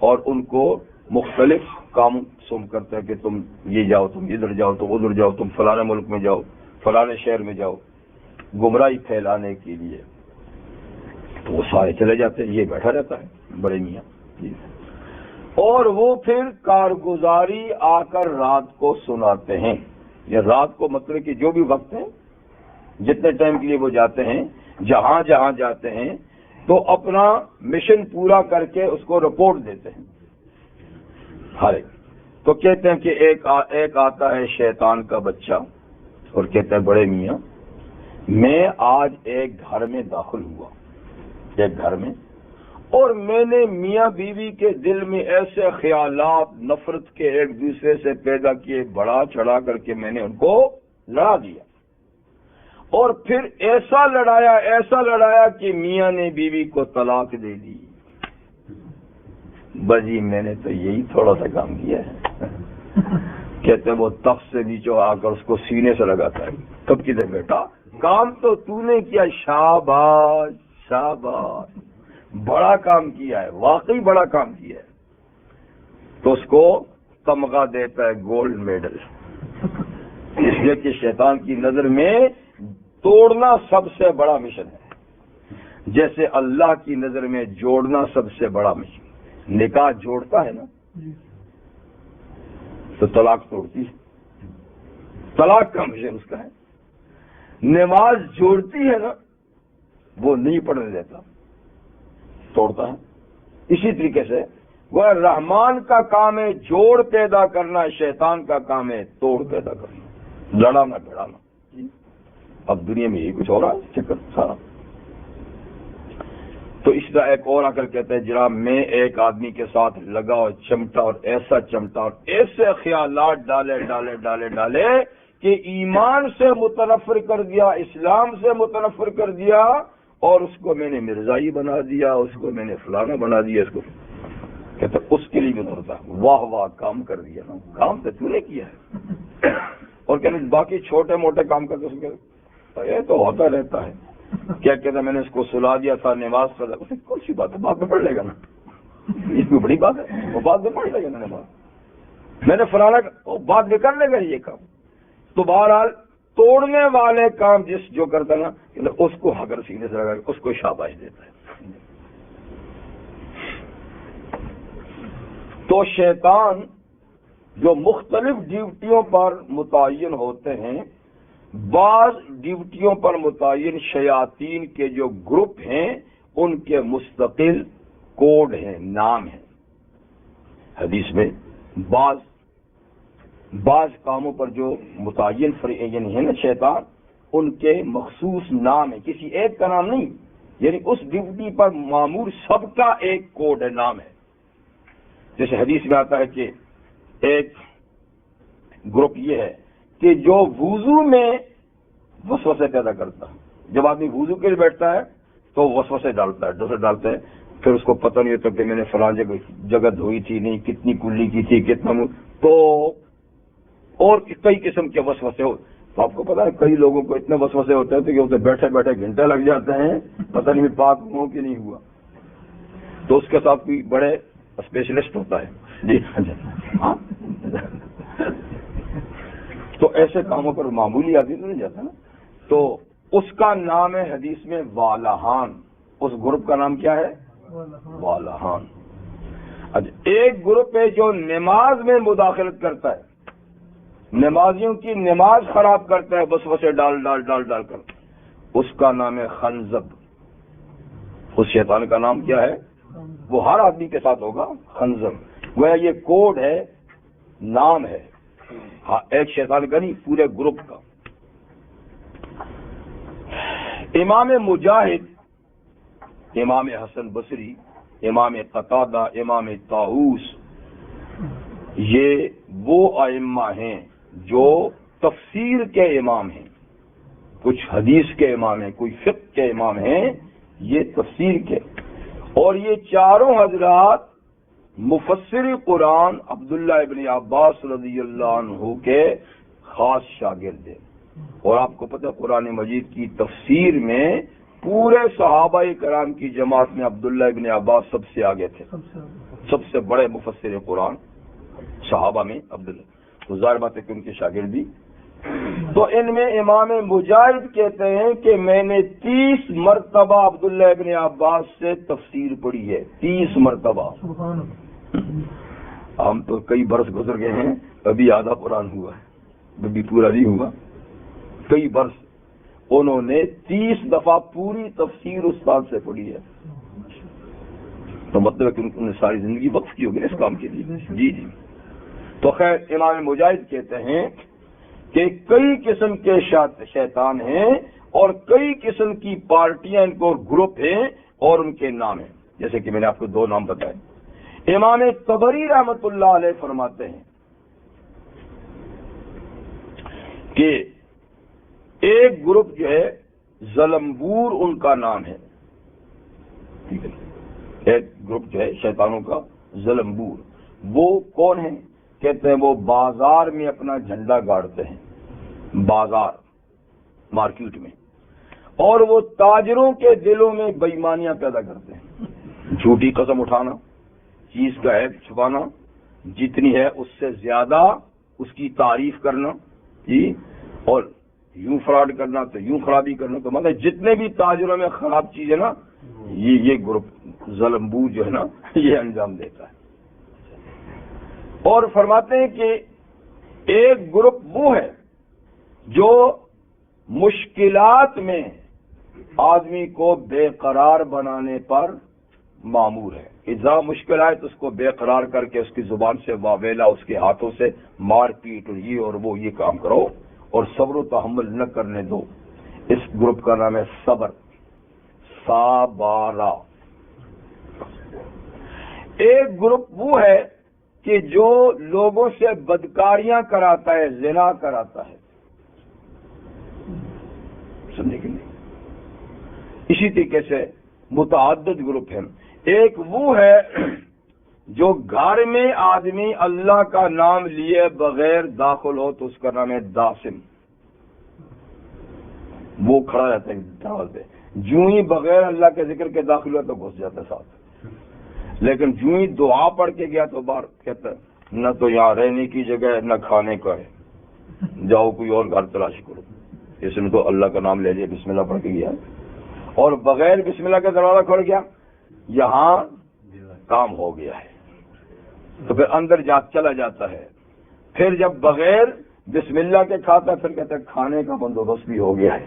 اور ان کو مختلف کام سم کرتا ہے کہ تم یہ جاؤ، تم ادھر جاؤ، تم ادھر جاؤ، تم فلانے ملک میں جاؤ، فلانے شہر میں جاؤ، گمراہی پھیلانے کے لیے۔ تو وہ سارے چلے جاتے ہیں، یہ بیٹھا رہتا ہے بڑے میاں، اور وہ پھر کارگزاری آ کر رات کو سناتے ہیں۔ یہ رات کو مطلب کہ جو بھی وقت ہے، جتنے ٹائم کے لیے وہ جاتے ہیں، جہاں جہاں جاتے ہیں، تو اپنا مشن پورا کر کے اس کو رپورٹ دیتے ہیں ہر ایک۔ تو کہتے ہیں کہ ایک آتا ہے شیطان کا بچہ اور کہتا ہے بڑے میاں میں آج ایک گھر میں داخل ہوا، ایک گھر میں، اور میں نے میاں بیوی کے دل میں ایسے خیالات نفرت کے ایک دوسرے سے پیدا کیے، بڑا چڑھا کر کے میں نے ان کو لڑا دیا، اور پھر ایسا لڑایا کہ میاں نے بیوی کو طلاق دے دی۔ بجی میں نے تو یہی تھوڑا سا کام کیا ہے۔ کہتے ہیں وہ تخت سے نیچے آ کر اس کو سینے سے لگاتا ہے، کب کدھر بیٹا کام تو نے کیا، شاباش شاباش، بڑا کام کیا ہے، واقعی بڑا کام کیا ہے۔ تو اس کو تمغہ دیتا ہے، گولڈ میڈل، اس لیے کہ شیطان کی نظر میں توڑنا سب سے بڑا مشن ہے، جیسے اللہ کی نظر میں جوڑنا سب سے بڑا مشن۔ نکاح جوڑتا ہے نا تو طلاق توڑتی ہے، طلاق کا مشن اس کا ہے۔ نماز جوڑتی ہے نا، وہ نہیں پڑھنے دیتا، توڑتا ہے۔ اسی طریقے سے وہ رحمان کا کام ہے جوڑ پیدا کرنا، شیطان کا کام ہے توڑ پیدا کرنا، لڑانا بھڑانا۔ اب دنیا میں یہی کچھ ہو رہا ہے چکر سارا۔ تو تو اس طرح ایک اور آ کر کہتے ہیں جناب میں ایک آدمی کے ساتھ لگا اور چمٹا اور ایسا چمٹا اور ایسے خیالات ڈالے کہ ایمان سے متنفر کر دیا، اسلام سے متنفر کر دیا، اور اس کو میں نے مرزائی بنا دیا، اس کو میں نے فلانا بنا دیا، اس کو کہتے اس کے لیے بھی ہوتا واہ واہ کام کر دیا نا، کام تو نے کیا ہے، اور کہنے باقی چھوٹے موٹے کام کا تو یہ تو ہوتا رہتا ہے، کیا کہتا میں نے اس کو سلا دیا تھا نماز پڑھا، کون سی بات ہے، بعد میں پڑھ لے گا نا، اس میں بڑی بات ہے، وہ بعد میں پڑھ لے گا نا نماز، میں نے فلانا وہ بعد میں کر لے گا یہ کام۔ تو بہرحال توڑنے والے کام جو کرتا نا اس کو ہگر سینے سے لگا اس کو شاباش دیتا ہے۔ تو شیطان جو مختلف ڈیوٹیوں پر متعین ہوتے ہیں، بعض ڈیوٹیوں پر متعین شیاطین کے جو گروپ ہیں ان کے مستقل کوڈ ہیں، نام ہیں۔ حدیث میں بعض کاموں پر جو متعین یعنی ہے نا شیطان، ان کے مخصوص نام ہے، کسی ایک کا نام نہیں، یعنی اس ڈیوٹی پر مامور سب کا ایک کوڈ ہے، نام ہے۔ جیسے حدیث میں آتا ہے کہ ایک گروپ یہ ہے کہ جو وضو میں وسوسے پیدا کرتا ہے، جب آدمی وضو کے لیے بیٹھتا ہے تو وسوسے ڈالتا ہے، ڈسر ڈالتا ہے، پھر اس کو پتہ نہیں ہوتا کہ میں نے فلاں جگہ دھوئی تھی نہیں، کتنی کلی کی تھی، کتنا تو اور کئی قسم کے وسوسے ہو۔ تو آپ کو پتا ہے کئی لوگوں کو اتنے وسوسے ہوتے ہیں کہ اسے بیٹھے بیٹھے گھنٹے لگ جاتے ہیں، پتہ نہیں پاک ہوا کہ نہیں ہوا، تو اس کے ساتھ کوئی بڑے اسپیشلسٹ ہوتا ہے جی ہاں۔ تو ایسے کاموں پر معمولی آدمی تو نہیں جاتا نا، تو اس کا نام ہے حدیث میں والہان، اس گروپ کا نام کیا ہے؟ والہان۔ اچھا ایک گروپ ہے جو نماز میں مداخلت کرتا ہے، نمازیوں کی نماز خراب کرتا ہے وسوسے ڈال کر، اس کا نام ہے خنزب۔ اس شیطان کا نام کیا ہے؟ وہ ہر آدمی کے ساتھ ہوگا، خنزب۔ گویا یہ کوڈ ہے، نام ہے، ہاں ایک شیطان کا نہیں، پورے گروپ کا۔ امام مجاہد، امام حسن بصری، امام قتادہ، امام طاؤس، یہ وہ ائمہ ہیں جو تفسیر کے امام ہیں، کچھ حدیث کے امام ہیں، کوئی فقہ کے امام ہیں، یہ تفسیر کے، اور یہ چاروں حضرات مفسر قرآن عبداللہ ابن عباس رضی اللہ عنہ کے خاص شاگرد ہیں۔ اور آپ کو پتہ قرآن مجید کی تفسیر میں پورے صحابہ کرام کی جماعت میں عبداللہ ابن عباس سب سے آگے تھے، سب سے بڑے مفسر قرآن صحابہ میں عبداللہ، تو ظاہر بات ہے کہ ان کے شاگردی۔ تو ان میں امام مجاہد کہتے ہیں کہ میں نے 30 مرتبہ عبداللہ ابن عباس سے تفسیر پڑھی ہے، 30 مرتبہ۔ ہم تو کئی برس گزر گئے ہیں، ابھی آدھا قرآن ہوا ہے، ابھی پورا نہیں ہوا، کئی برس انہوں نے 30 دفعہ پوری تفسیر استاد سے پڑھی ہے، تو مطلب ہے کہ انہوں نے ساری زندگی وقف کی ہوگی اس کام کے لیے۔ جی جی۔ تو خیر امام مجاہد کہتے ہیں کہ کئی قسم کے شیطان ہیں اور کئی قسم کی پارٹیاں ان کو گروپ ہیں اور ان کے نام ہیں، جیسے کہ میں نے آپ کو 2 نام بتائے۔ امام طبری رحمۃ اللہ علیہ فرماتے ہیں کہ ایک گروپ جو ہے زلمبور ان کا نام ہے، ٹھیک ہے، ایک گروپ جو ہے شیطانوں کا زلمبور، وہ کون ہیں؟ کہتے ہیں وہ بازار میں اپنا جھنڈا گاڑتے ہیں، بازار مارکیٹ میں، اور وہ تاجروں کے دلوں میں بے ایمانیاں پیدا کرتے ہیں، جھوٹی قسم اٹھانا، چیز کا عیب چھپانا، جتنی ہے اس سے زیادہ اس کی تعریف کرنا، جی، اور یوں فراڈ کرنا تو یوں خرابی کرنا، تو مطلب جتنے بھی تاجروں میں خراب چیز ہے نا، یہ گروپ زلمبور جو ہے نا یہ انجام دیتا ہے۔ اور فرماتے ہیں کہ ایک گروپ وہ ہے جو مشکلات میں آدمی کو بے قرار بنانے پر مامور ہے، اذا مشکل آئے تو اس کو بے قرار کر کے اس کی زبان سے واویلا، اس کے ہاتھوں سے مار پیٹ اور یہ اور وہ یہ کام کرو اور صبر و تحمل نہ کرنے دو۔ اس گروپ کا نام ہے صبر، صابارہ، ایک گروپ وہ ہے کہ جو لوگوں سے بدکاریاں کراتا ہے، زنا کراتا ہے، سمجھے کہ نہیں؟ اسی طریقے سے متعدد گروپ ہیں. ایک وہ ہے جو گھر میں آدمی اللہ کا نام لیے بغیر داخل ہو تو اس کا نام ہے داسم. وہ کھڑا رہتا ہے دروازے پہ، جو ہی بغیر اللہ کے ذکر کے داخل ہوا تو گھس جاتا ہے ساتھ، لیکن جو ہی دعا پڑھ کے گیا تو باہر کہتا ہے نہ تو یہاں رہنے کی جگہ ہے نہ کھانے کا ہے، جاؤ کوئی اور گھر تلاش کرو. اس نے تو اللہ کا نام لے لیا، بسم اللہ پڑھ کے گیا اور بغیر بسم اللہ کا دروازہ کھول گیا، یہاں کام ہو گیا ہے تو پھر اندر چلا جاتا ہے. پھر جب بغیر بسم اللہ کے کھاتا پھر کہتا ہے کھانے کا بندوبست بھی ہو گیا ہے،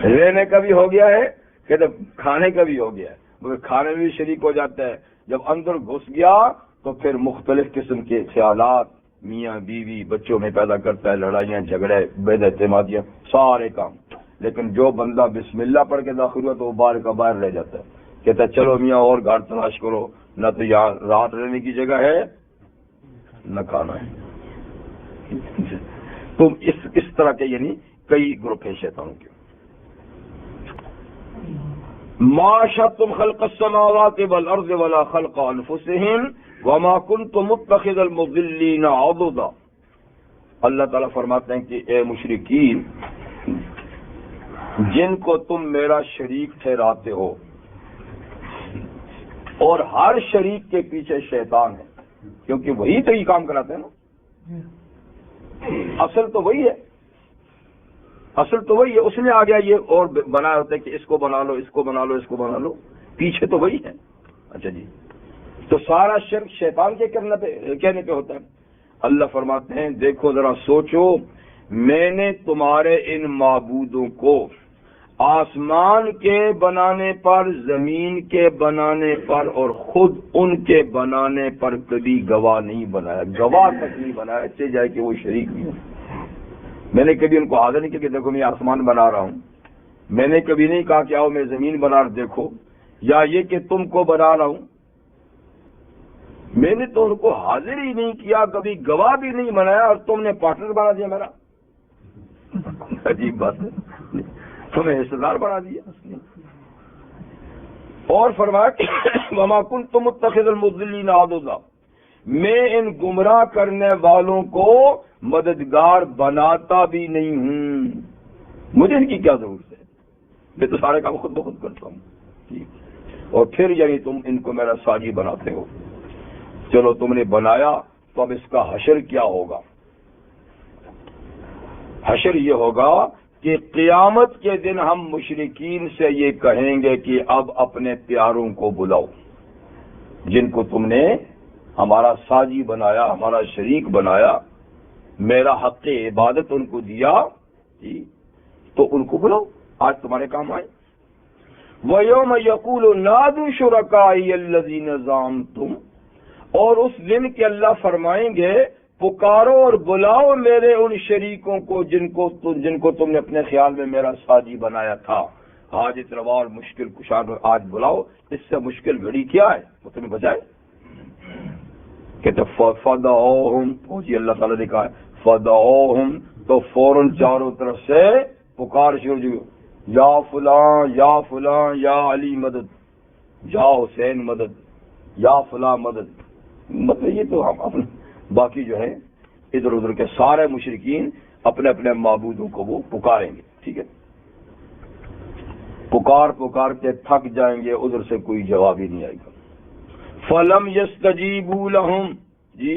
رہنے کا بھی ہو گیا ہے، کہتے کھانے کا بھی ہو گیا ہے، مگر کھانے میں بھی شریک ہو جاتا ہے. جب اندر گھس گیا تو پھر مختلف قسم کے خیالات میاں بیوی بچوں میں پیدا کرتا ہے، لڑائیاں جھگڑے بے اعتمادیاں سارے کام. لیکن جو بندہ بسم اللہ پڑھ کے داخل ہوا تو وہ باہر کا باہر رہ جاتا ہے، کہتا ہے چلو میاں اور گھر تلاش کرو، نہ تو یہاں رات رہنے کی جگہ ہے نہ کھانا ہے. تم اس طرح کے یعنی کئی گروپ ہیں شیطانوں کے. ما شئتم خلق السماوات والارض ولا خلق انفسهم وما كنتم متخذ المضلين عضدا. اللہ تعالیٰ فرماتے ہیں کہ اے مشرکین، جن کو تم میرا شریک ٹھہراتے ہو، اور ہر شریک کے پیچھے شیطان ہے، کیونکہ وہی تو یہ کام کراتے ہیں نا، اصل تو وہی ہے، اصل تو وہی ہے. اس نے آ گیا یہ اور بنایا ہوتا ہے کہ اس کو بنا لو، اس کو بنا لو، اس کو بنا لو، پیچھے تو وہی ہے. اچھا جی، تو سارا شرک شیطان کے کہنے پہ ہوتا ہے. اللہ فرماتے ہیں دیکھو ذرا سوچو، میں نے تمہارے ان معبودوں کو آسمان کے بنانے پر، زمین کے بنانے پر اور خود ان کے بنانے پر کبھی گواہ نہیں بنایا، گواہ تک نہیں بنایا، چاہے جائے کہ وہ شریک بھی ہو. میں نے کبھی ان کو حاضر نہیں کیا کہ دیکھو میں آسمان بنا رہا ہوں، میں نے کبھی نہیں کہا کہ آؤ میں زمین بنا رہا دیکھو، یا یہ کہ تم کو بنا رہا ہوں. میں نے تو ان کو حاضر ہی نہیں کیا، کبھی گواہ بھی نہیں بنایا، اور تم نے پارٹنر بنا دیا میرا. عجیب بات ہے، تمہیں حصہ دار بنا دیا. اور فرمایا وما کنتم متخذ المضلین عضدا، میں ان گمراہ کرنے والوں کو مددگار بناتا بھی نہیں ہوں، مجھے ان کی کیا ضرورت ہے، میں تو سارے کام خود بخود کرتا ہوں. اور پھر یعنی تم ان کو میرا ساجی بناتے ہو. چلو تم نے بنایا تو اب اس کا حشر کیا ہوگا؟ حشر یہ ہوگا کہ قیامت کے دن ہم مشرکین سے یہ کہیں گے کہ اب اپنے پیاروں کو بلاؤ جن کو تم نے ہمارا ساجی بنایا، ہمارا شریک بنایا، میرا حق عبادت ان کو دیا، جی تو ان کو بلاؤ، آج تمہارے کام آئے. وَيَوْمَ يَقُولُ نَادُوا شُرَكَائِيَ الَّذِينَ زَعَمْتُمْ، اور اس دن کے اللہ فرمائیں گے پکارو اور بلاؤ میرے ان شریکوں کو جن کو تم نے اپنے خیال میں میرا ساجی بنایا تھا. حاجت روا اور مشکل کشا آج بلاؤ، اس سے مشکل گھڑی کیا ہے وہ تمہیں بچائے. کہتے فدعوہم، جی اللہ تعالیٰ نے کہا ہے فدعوہم، تو فوراً چاروں طرف سے پکار شروع، یا فلاں یا فلاں، یا علی مدد، یا حسین مدد، یا فلاں مدد. مطلب یہ تو ہم اپنے باقی جو ہے ادھر ادھر کے سارے مشرکین اپنے اپنے معبودوں کو وہ پکاریں گے. ٹھیک ہے، پکار کے تھک جائیں گے، ادھر سے کوئی جواب ہی نہیں آئے گا. فلم یستجیبوا لہم، جی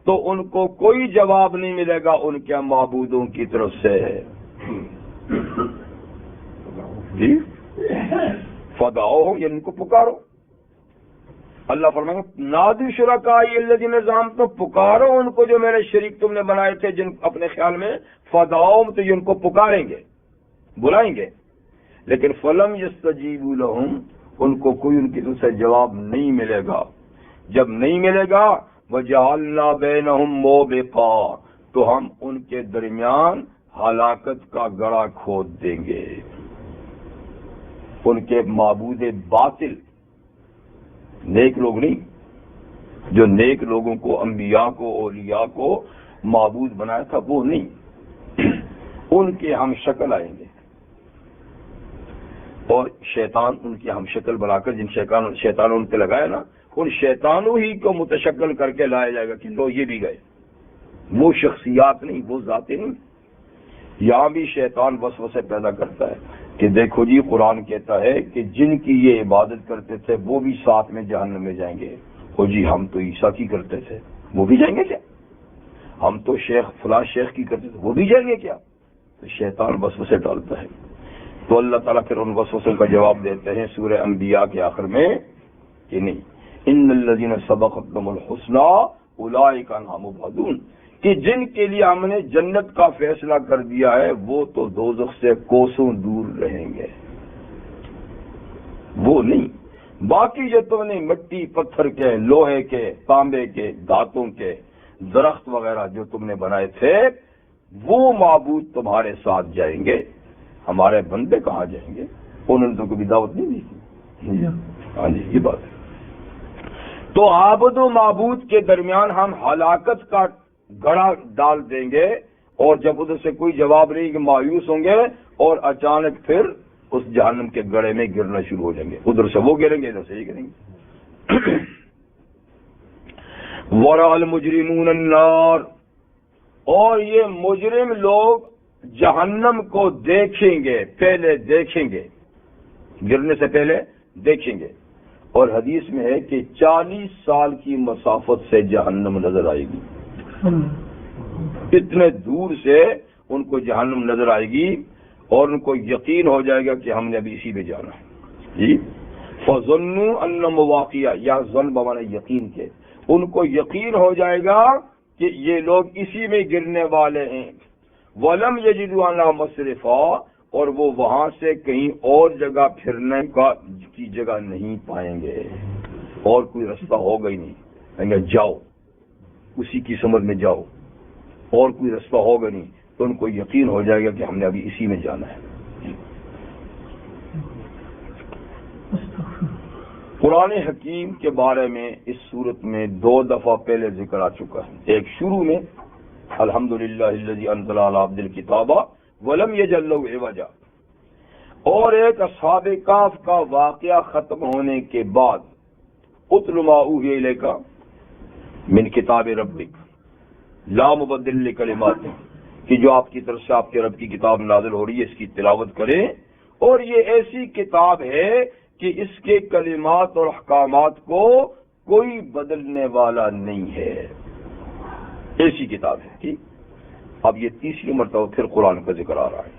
تو ان کو کوئی جواب نہیں ملے گا ان کے معبودوں کی طرف سے. جی فدعوہم، یعنی ان کو پکارو. اللہ فرمائے گا نادوا شرکائی الذین زعمتم، پکارو ان کو جو میرے شریک تم نے بنائے تھے جن اپنے خیال میں. فدعوہم، تو یہ ان کو پکاریں گے، بلائیں گے. لیکن فلم یستجیبوا لہم، ان کو کوئی ان کی طرف سے جواب نہیں ملے گا. جب نہیں ملے گا وجعلنا بینہم موبقا، تو ہم ان کے درمیان ہلاکت کا گڑھا کھود دیں گے. ان کے معبود باطل نیک لوگ نہیں، جو نیک لوگوں کو، انبیاء کو، اولیاء کو معبود بنایا تھا وہ نہیں، ان کے ہم شکل آئیں گے، اور شیطان ان کی ہم شکل بنا کر، جن شیطانوں نے لگایا نا، ان شیطانوں ہی کو متشکل کر کے لایا جائے گا کہ لو یہ بھی گئے، وہ شخصیات نہیں، وہ ذاتیں نہیں۔ یہاں بھی شیطان وسوسے پیدا کرتا ہے کہ دیکھو جی قرآن کہتا ہے کہ جن کی یہ عبادت کرتے تھے وہ بھی ساتھ میں جہنم میں جائیں گے، وہ جی ہم تو عیسیٰ کی کرتے تھے وہ بھی جائیں گے کیا؟ ہم تو شیخ فلاں شیخ کی کرتے تھے وہ بھی جائیں گے کیا؟ تو شیطان وسوسے ڈالتا ہے۔ تو اللہ تعالیٰ پھر ان وسوسوں کا جواب دیتے ہیں سورہ انبیاء کے آخر میں کہ نہیں، ان الذین سبقت لهم الحسنی اولئک عنہا مبعدون، کہ جن کے لیے ہم نے جنت کا فیصلہ کر دیا ہے وہ تو دوزخ سے کوسوں دور رہیں گے، وہ نہیں۔ باقی جو تم نے مٹی پتھر کے، لوہے کے، تانبے کے، دھاتوں کے، درخت وغیرہ جو تم نے بنائے تھے وہ معبود تمہارے ساتھ جائیں گے، ہمارے بندے کہاں جائیں گے؟ انہوں نے تو کبھی دعوت نہیں دی تھی۔ ہاں جی یہ بات ہے۔ تو عابد و معبود کے درمیان ہم ہلاکت کا گڑھا ڈال دیں گے، اور جب ادھر سے کوئی جواب نہیں کہ مایوس ہوں گے، اور اچانک پھر اس جہنم کے گڑھے میں گرنا شروع ہو جائیں گے، ادھر سے وہ گریں گے ادھر سے یہ گریں گے۔ وَرَأَى الْمُجْرِمُونَ النَّارَ، اور یہ مجرم لوگ جہنم کو دیکھیں گے، پہلے دیکھیں گے، گرنے سے پہلے دیکھیں گے۔ اور حدیث میں ہے کہ 40 سال کی مسافت سے جہنم نظر آئے گی، اتنے دور سے ان کو جہنم نظر آئے گی، اور ان کو یقین ہو جائے گا کہ ہم نے ابھی اسی میں جانا ہے جی۔ فَظَنُّوا أَنَّ مُوَاقِعَ، یا ظن بمعنی یقین کے، ان کو یقین ہو جائے گا کہ یہ لوگ اسی میں گرنے والے ہیں۔ وَلَمْ يَجِدُوا عَنْهَا مَصْرِفًا، اور وہ وہاں سے کہیں اور جگہ پھرنے کی جگہ نہیں پائیں گے، اور کوئی رستہ ہوگا ہی نہیں، کہیں گے جاؤ اسی کی سمجھ میں جاؤ، اور کوئی رستہ ہوگا نہیں، تو ان کو یقین ہو جائے گا کہ ہم نے ابھی اسی میں جانا ہے۔ قرآن حکیم کے بارے میں اس صورت میں 2 دفعہ پہلے ذکر آ چکا ہے، ایک شروع میں الحمدللہ الذی انزل علی عبدہ الکتاب ولم یجعل لہ عوجا، اور ایک اصحاب کہف کا واقعہ ختم ہونے کے بعد اتل ما اوحی الیک من کتاب ربک لا مبدل لکلماتہ، کہ جو آپ کی طرف سے آپ کے رب کی کتاب نازل ہو رہی ہے اس کی تلاوت کریں، اور یہ ایسی کتاب ہے کہ اس کے کلمات اور احکامات کو کوئی بدلنے والا نہیں ہے، ایسی کتاب ہے۔ ٹھیک، اب یہ 3ری مرتبہ پھر قرآن کا ذکر آ رہا ہے۔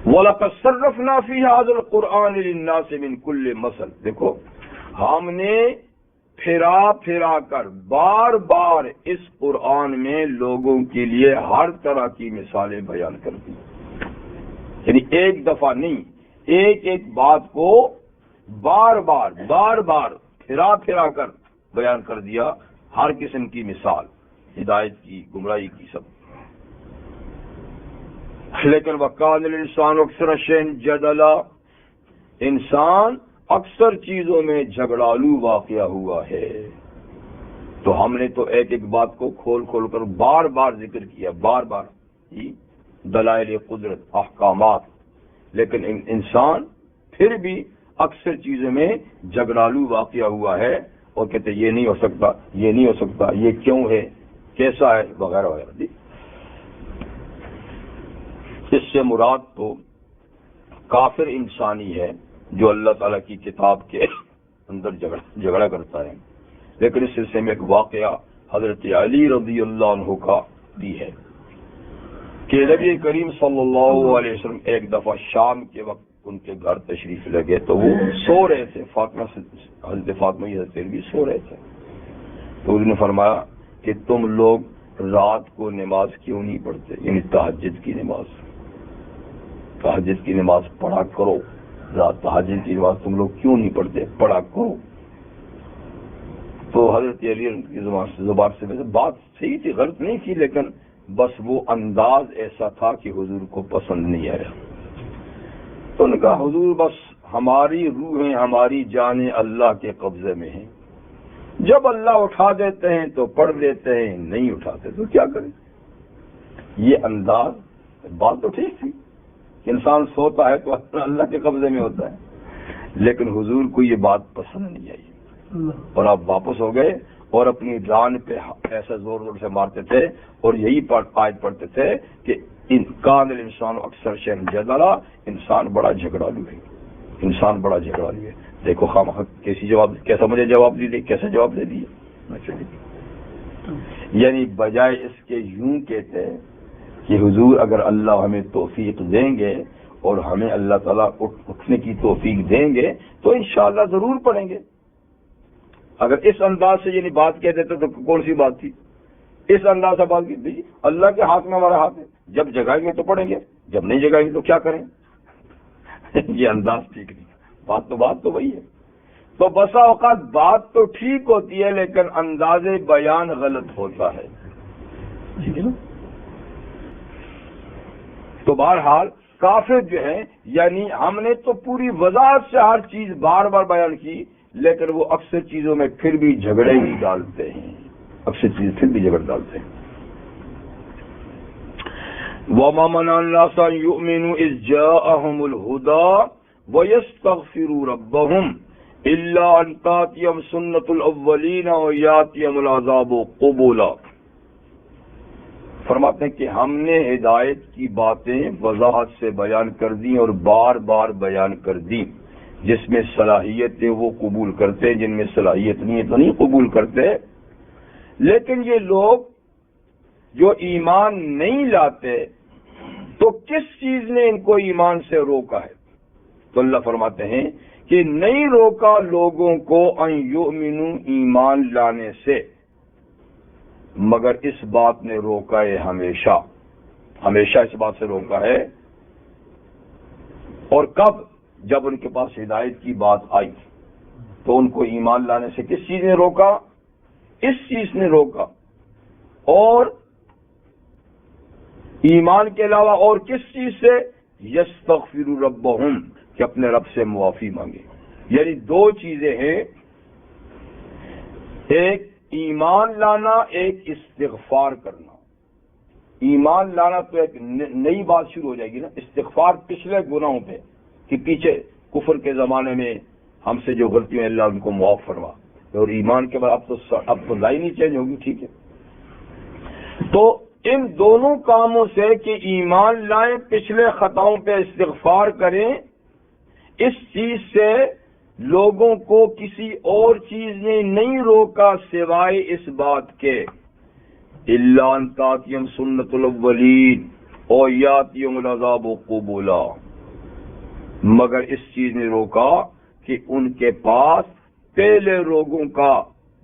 وَلَقَدْ صَرَّفْنَا فِي هَذَا الْقُرْآنِ لِلنَّاسِ مِنْ كُلِّ مَثَلٍ، دیکھو ہم نے پھرا کر بار بار اس قرآن میں لوگوں کے لیے ہر طرح کی مثالیں بیان کر دی، یعنی ایک دفعہ نہیں، ایک ایک بات کو بار بار پھرا کر بیان کر دیا، ہر قسم کی مثال، ہدایت کی، گمراہی کی، سب۔ لیکن وَكَانَ الْإِنسَانُ أَكْثَرَ شَيْءٍ جَدَلًا، انسان اکثر چیزوں میں جھگڑالو واقعہ ہوا ہے۔ تو ہم نے تو ایک ایک بات کو کھول کر بار بار ذکر کیا، بار بار دلائل قدرت، احکامات، لیکن انسان پھر بھی اکثر چیزوں میں جھگڑالو واقعہ ہوا ہے، اور کہتے یہ نہیں ہو سکتا، یہ نہیں ہو سکتا، یہ کیوں ہے، کیسا ہے، وغیرہ وغیرہ۔ اس سے مراد تو کافر انسانی ہے جو اللہ تعالیٰ کی کتاب کے اندر جھگڑا کرتا ہے۔ لیکن اس سلسلے میں ایک واقعہ حضرت علی رضی اللہ عنہ کا بھی ہے کہ نبی کریم صلی اللہ علیہ وسلم ایک دفعہ شام کے وقت ان کے گھر تشریف لگے، تو وہ سو رہے تھے، حضرت فاطمہ بھی سو رہے تھے، تو انہوں نے فرمایا کہ تم لوگ رات کو نماز کیوں نہیں پڑھتے، یعنی تہجد کی نماز پڑھا کرو، رات تہجد کی نماز تم لوگ کیوں نہیں پڑھتے، پڑھا کرو۔ تو حضرت علی کی زبان سے بات صحیح تھی، غلط نہیں تھی، لیکن بس وہ انداز ایسا تھا کہ حضور کو پسند نہیں آیا۔ تو انہوں نے کہا حضور بس ہماری روحیں ہماری جانیں اللہ کے قبضے میں ہیں، جب اللہ اٹھا دیتے ہیں تو پڑھ لیتے ہیں، نہیں اٹھاتے تو کیا کریں؟ یہ انداز، بات تو ٹھیک تھی، انسان سوتا ہے تو اللہ کے قبضے میں ہوتا ہے، لیکن حضور کو یہ بات پسند نہیں آئی اور آپ واپس ہو گئے اور اپنی ران پہ ایسا زور زور سے مارتے تھے اور یہی آیت پڑھتے تھے کہ کان الانسان اکثر شیء جدلا، انسان بڑا جھگڑالو ہے، انسان بڑا جھگڑالو ہے۔ دیکھو خواہ کیسا مجھے جواب دے کیسا جواب دے دیا، یعنی بجائے اس کے یوں کہتے کہ حضور اگر اللہ ہمیں توفیق دیں گے اور ہمیں اللہ تعالیٰ اٹھنے کی توفیق دیں گے تو انشاءاللہ ضرور پڑھیں گے۔ اگر اس انداز سے یعنی بات کہہ دیتے تو کون سی بات تھی؟ اس انداز سے بات کی اللہ کے ہاتھ میں ہمارا ہاتھ ہے، جب جگائیں گے تو پڑھیں گے، جب نہیں جگائیں گے تو کیا کریں؟ یہ انداز ٹھیک نہیں، بات تو وہی ہے۔ تو بسا اوقات بات تو ٹھیک ہوتی ہے لیکن انداز بیان غلط ہوتا ہے، ٹھیک ہے نا؟ تو بہرحال کافر جو ہے، یعنی ہم نے تو پوری وضاحت سے ہر چیز بار بار بیان کی، لیکن وہ اکثر چیزوں میں پھر بھی جھگڑے ہی ڈالتے ہیں، اکثر چیز پھر بھی جھگڑ ڈالتے ہیں۔ وَمَا مَنَعَ النَّاسَ أَن يُؤْمِنُوا إِذْ جَاءَهُمُ الْهُدَىٰ وَيَسْتَغْفِرُوا رَبَّهُمْ إِلَّا أَن تَأْتِيَهُمْ سُنَّةُ الْأَوَّلِينَ وَيَأْتِيَهُمُ الْعَذَابُ قُبُولًا۔ فرماتے ہیں کہ ہم نے ہدایت کی باتیں وضاحت سے بیان کر دی اور بار بار بیان کر دی، جس میں صلاحیت ہے وہ قبول کرتے، جن میں صلاحیت نہیں ہے تو نہیں قبول کرتے۔ لیکن یہ لوگ جو ایمان نہیں لاتے تو کس چیز نے ان کو ایمان سے روکا ہے؟ تو اللہ فرماتے ہیں کہ نہیں روکا لوگوں کو ان یؤمنوا ایمان لانے سے، مگر اس بات نے روکا ہے ہمیشہ اس بات سے روکا ہے۔ اور کب؟ جب ان کے پاس ہدایت کی بات آئی تو ان کو ایمان لانے سے کس چیز نے روکا؟ اس چیز نے روکا۔ اور ایمان کے علاوہ اور کس چیز سے؟ یستغفروا ربہم، کہ اپنے رب سے معافی مانگے۔ یعنی دو چیزیں ہیں، ایک ایمان لانا، ایک استغفار کرنا۔ ایمان لانا تو ایک نئی بات شروع ہو جائے گی نا، استغفار پچھلے گناہوں پہ کہ پیچھے کفر کے زمانے میں ہم سے جو غلطیاں اللہ ان کو معاف فرما، اور ایمان کے بعد اب تو لائن ہی چینج ہوگی، ٹھیک ہے؟ تو ان دونوں کاموں سے کہ ایمان لائیں، پچھلے خطاؤں پہ استغفار کریں، اس چیز سے لوگوں کو کسی اور چیز نے نہیں روکا سوائے اس بات کے الا ان تاتیم سنت الاولین اور یاتیم العذاب قبولا، مگر اس چیز نے روکا کہ ان کے پاس پہلے لوگوں کا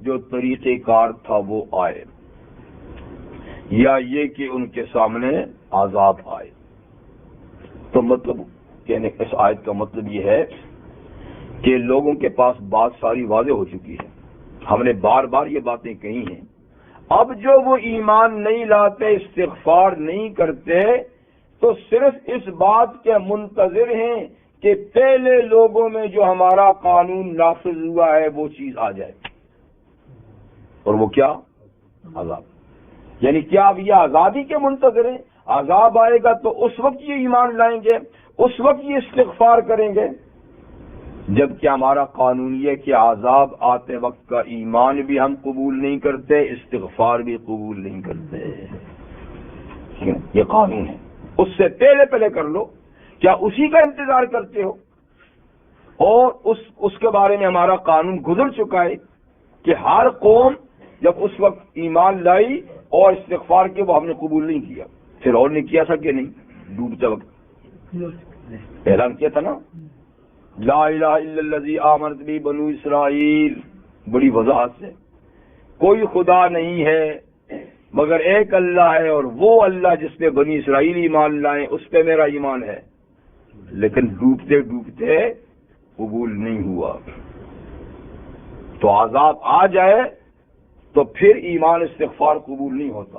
جو طریقہ کار تھا وہ آئے، یا یہ کہ ان کے سامنے عذاب آئے۔ تو مطلب یعنی اس آیت کا مطلب یہ ہے کہ لوگوں کے پاس بات ساری واضح ہو چکی ہے، ہم نے بار بار یہ باتیں کہی ہیں۔ اب جو وہ ایمان نہیں لاتے، استغفار نہیں کرتے، تو صرف اس بات کے منتظر ہیں کہ پہلے لوگوں میں جو ہمارا قانون نافذ ہوا ہے وہ چیز آ جائے، اور وہ کیا؟ عذاب۔ یعنی کیا اب یہ آزادی کے منتظر ہیں؟ عذاب آئے گا تو اس وقت یہ ایمان لائیں گے، اس وقت یہ استغفار کریں گے، جبکہ ہمارا قانون یہ کہ عذاب آتے وقت کا ایمان بھی ہم قبول نہیں کرتے، استغفار بھی قبول نہیں کرتے۔ یہ قانون ہے، اس سے پہلے کر لو، کیا اسی کا انتظار کرتے ہو؟ اور اس کے بارے میں ہمارا قانون گزر چکا ہے کہ ہر قوم جب اس وقت ایمان لائی اور استغفار کے وہ ہم نے قبول نہیں کیا۔ فرعون نے کیا تھا کہ نہیں؟ ڈوبتے وقت اعلان کیا تھا نا، لا الہ الا الذی آمنت بہ بنو اسرائیل، بڑی وضاحت سے، کوئی خدا نہیں ہے مگر ایک اللہ ہے، اور وہ اللہ جس پہ بنی اسرائیل ایمان لائیں اس پہ میرا ایمان ہے، لیکن ڈوبتے ڈوبتے قبول نہیں ہوا۔ تو عذاب آ جائے تو پھر ایمان استغفار قبول نہیں ہوتا۔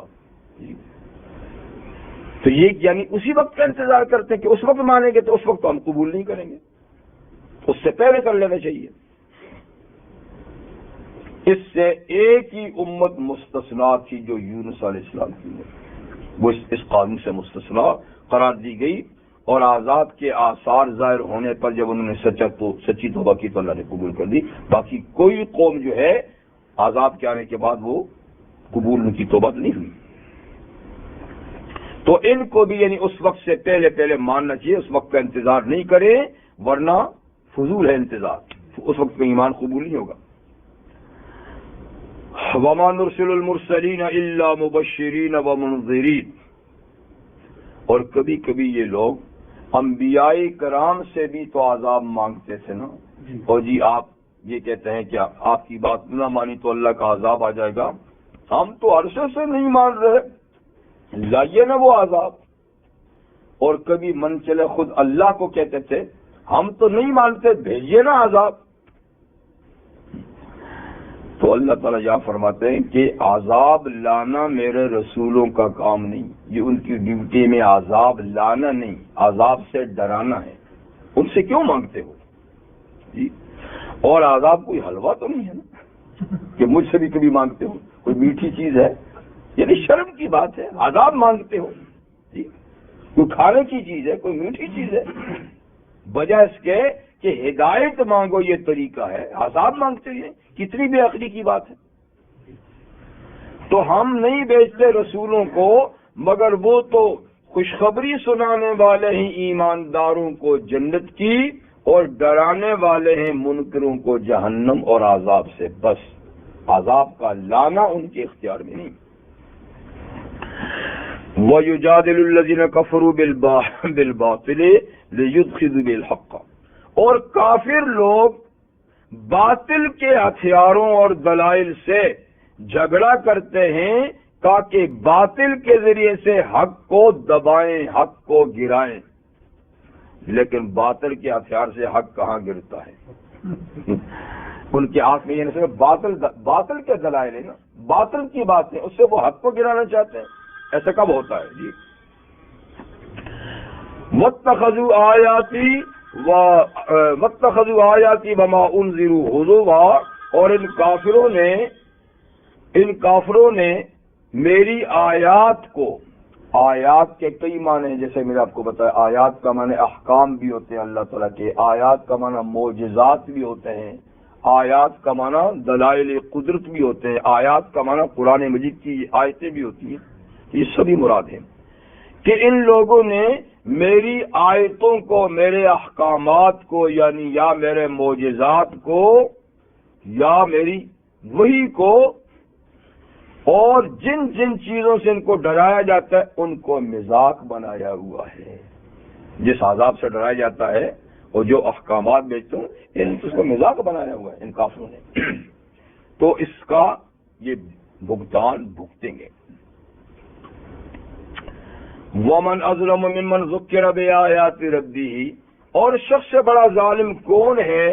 تو یہ یعنی اسی وقت کا انتظار کرتے ہیں کہ اس وقت مانیں گے تو اس وقت تو ہم قبول نہیں کریں گے۔ اس سے پہلے کر لینا چاہیے. اس سے ایک ہی امت مستثنا تھی جو یونس علیہ السلام کی ہے، وہ اس قانون سے مستثنا قرار دی گئی، اور عذاب کے آثار ظاہر ہونے پر جب انہوں نے سچی توبہ کی تو اللہ نے قبول کر دی. باقی کوئی قوم جو ہے عذاب کے آنے کے بعد وہ قبول ان کی توبہ نہیں ہوئی. تو ان کو بھی یعنی اس وقت سے پہلے ماننا چاہیے، اس وقت کا انتظار نہیں کریں، ورنہ فضول ہے انتظار، اس وقت کا ایمان قبول نہیں ہوگا. وَمَا نُرْسِلُ الْمُرْسَلِينَ إِلَّا مُبَشِّرِينَ وَمُنذِرِينَ. اور کبھی کبھی یہ لوگ انبیاء کرام سے بھی تو عذاب مانگتے تھے نا، اور جی آپ یہ کہتے ہیں کہ آپ کی بات نہ مانی تو اللہ کا عذاب آ جائے گا، ہم تو عرصے سے نہیں مان رہے، لائیے نا وہ عذاب. اور کبھی من چلے خود اللہ کو کہتے تھے ہم تو نہیں مانتے، بھیجیے نا عذاب. تو اللہ تعالیٰ یہاں فرماتے ہیں کہ عذاب لانا میرے رسولوں کا کام نہیں، یہ ان کی ڈیوٹی میں عذاب لانا نہیں، عذاب سے ڈرانا ہے. ان سے کیوں مانگتے ہو جی؟ اور عذاب کوئی حلوہ تو نہیں ہے نا کہ مجھ سے بھی کبھی مانگتے ہو، کوئی میٹھی چیز ہے، یعنی شرم کی بات ہے. عذاب مانگتے ہو جی، کوئی کھانے کی چیز ہے، کوئی میٹھی چیز ہے، بجائے اس کے کہ ہدایت مانگو یہ طریقہ ہے، عذاب مانگتے ہیں، کتنی بے عقلی کی بات ہے. تو ہم نہیں بیچتے رسولوں کو، مگر وہ تو خوشخبری سنانے والے ہیں ایمانداروں کو جنت کی، اور ڈرانے والے ہیں منکروں کو جہنم اور عذاب سے. بس عذاب کا لانا ان کے اختیار میں نہیں. وَيُجَادِلُ الَّذِينَ كَفَرُوا بِالْبَاطِلِ لِيُدْحِضُوا بِالْحَقِّ. اور کافر لوگ باطل کے ہتھیاروں اور دلائل سے جھگڑا کرتے ہیں تاکہ باطل کے ذریعے سے حق کو دبائیں، حق کو گرائیں. لیکن باطل کے ہتھیار سے حق کہاں گرتا ہے؟ ان کے ہاتھ میں یہ نہیں، باطل کے دلائل ہے نا، باطل کی بات ہے، اس سے وہ حق کو گرانا چاہتے ہیں. ایسا کب ہوتا ہے جی؟ وَاتَّخَذُوا آیَاتِي وَمَا أُنذِرُوا هُزُوًا. اور ان کافروں نے میری آیات کو، آیات کے کئی معنی ہیں جیسے میں نے آپ کو بتایا. آیات کا معنی احکام بھی ہوتے ہیں اللہ تعالیٰ کے، آیات کا معنی معجزات بھی ہوتے ہیں، آیات کا معنی دلائل قدرت بھی ہوتے ہیں، آیات کا معنی قرآن مجید کی آیتیں بھی ہوتی ہیں. یہ سبھی مراد ہیں کہ ان لوگوں نے میری آیتوں کو، میرے احکامات کو، یعنی یا میرے معجزات کو یا میری وحی کو، اور جن جن چیزوں سے ان کو ڈرایا جاتا ہے ان کو مذاق بنایا ہوا ہے. جس عذاب سے ڈرایا جاتا ہے اور جو احکامات بیچتے ہیں اس کو مذاق بنایا ہوا ہے ان کافروں نے. تو اس کا یہ بھگتان بھگتیں گے. وَمَنْ أَظْلَمُ مِمَّنْ ذُكِّرَ بِآيَاتِ رَبِّهِ. اور شخص سے بڑا ظالم کون ہے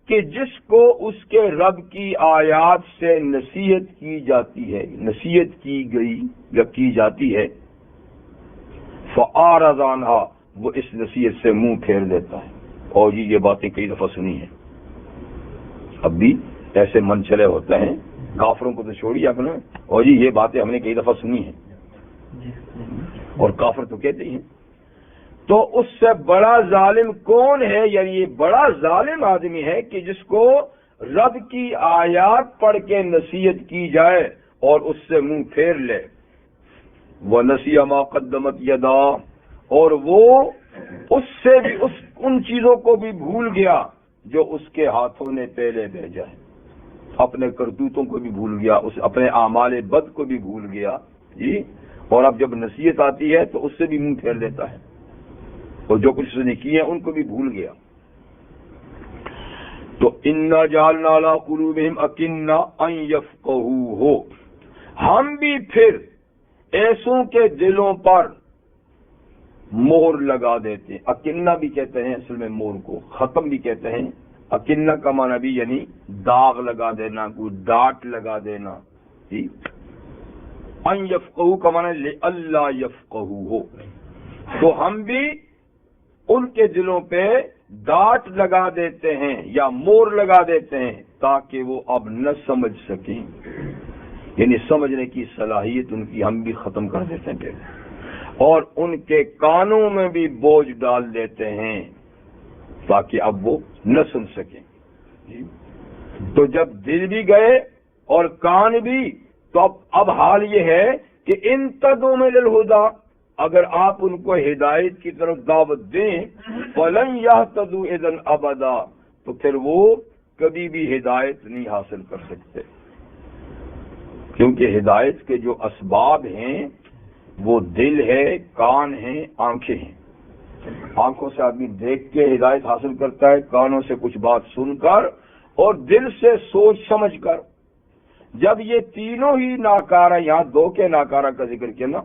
کہ جس کو اس کے رب کی آیات سے نصیحت کی جاتی ہے، نصیحت کی گئی یا کی جاتی ہے، فَأَعْرَضَ عَنْهَا. وہ اس نصیحت سے منہ پھیر دیتا ہے. اور یہ باتیں کئی دفعہ سنی ہیں، اب بھی ایسے من چلے ہوتے ہیں، کافروں کو تو چھوڑیے اپنا، اور جی یہ باتیں ہم نے کئی دفعہ سنی ہیں، اور کافر تو کہتے ہیں. تو اس سے بڑا ظالم کون ہے؟ یعنی یہ بڑا ظالم آدمی ہے کہ جس کو رب کی آیات پڑھ کے نصیحت کی جائے اور اس سے منہ پھیر لے. وَنَسِيَ مَا قَدَّمَتْ يَدَاهُ. اور وہ اس سے بھی ان چیزوں کو بھی بھول گیا جو اس کے ہاتھوں نے پہلے بھیجا ہے، اپنے کرتوتوں کو بھی بھول گیا، اپنے اعمال بد کو بھی بھول گیا جی. اور اب جب نصیحت آتی ہے تو اس سے بھی منہ پھیر دیتا ہے، اور جو کچھ اس نے کیے ہیں ان کو بھی بھول گیا. تو اِنَّا جَعَلْنَا عَلَىٰ قُلُوبِهِمْ أَكِنَّةً أَن يَفْقَهُوهُ. ہم بھی پھر ایسوں کے دلوں پر مہر لگا دیتے ہیں. اکنہ بھی کہتے ہیں اصل میں مہر کو، ختم بھی کہتے ہیں. اکنہ کا معنی بھی یعنی داغ لگا دینا، کوئی ڈاٹ لگا دینا جی. ان یفقہو کا معنی لئلا یفقہو ہو. تو ہم بھی ان کے دلوں پہ ڈاٹ لگا دیتے ہیں یا مور لگا دیتے ہیں تاکہ وہ اب نہ سمجھ سکیں، یعنی سمجھنے کی صلاحیت ان کی ہم بھی ختم کر دیتے ہیں، اور ان کے کانوں میں بھی بوجھ ڈال دیتے ہیں تاکہ اب وہ نہ سن سکیں۔ تو جب دل بھی گئے اور کان بھی، تو اب حال یہ ہے کہ ان تدعو للہدی، اگر آپ ان کو ہدایت کی طرف دعوت دیں، فلن یہتدوا اذا ابدا، تو پھر وہ کبھی بھی ہدایت نہیں حاصل کر سکتے، کیونکہ ہدایت کے جو اسباب ہیں وہ دل ہے، کان ہیں، آنکھیں ہیں۔ آنکھوں سے آدمی دیکھ کے ہدایت حاصل کرتا ہے، کانوں سے کچھ بات سن کر، اور دل سے سوچ سمجھ کر۔ جب یہ تینوں ہی ناکارہ، یہاں دو کے ناکارہ کا ذکر کیا نا،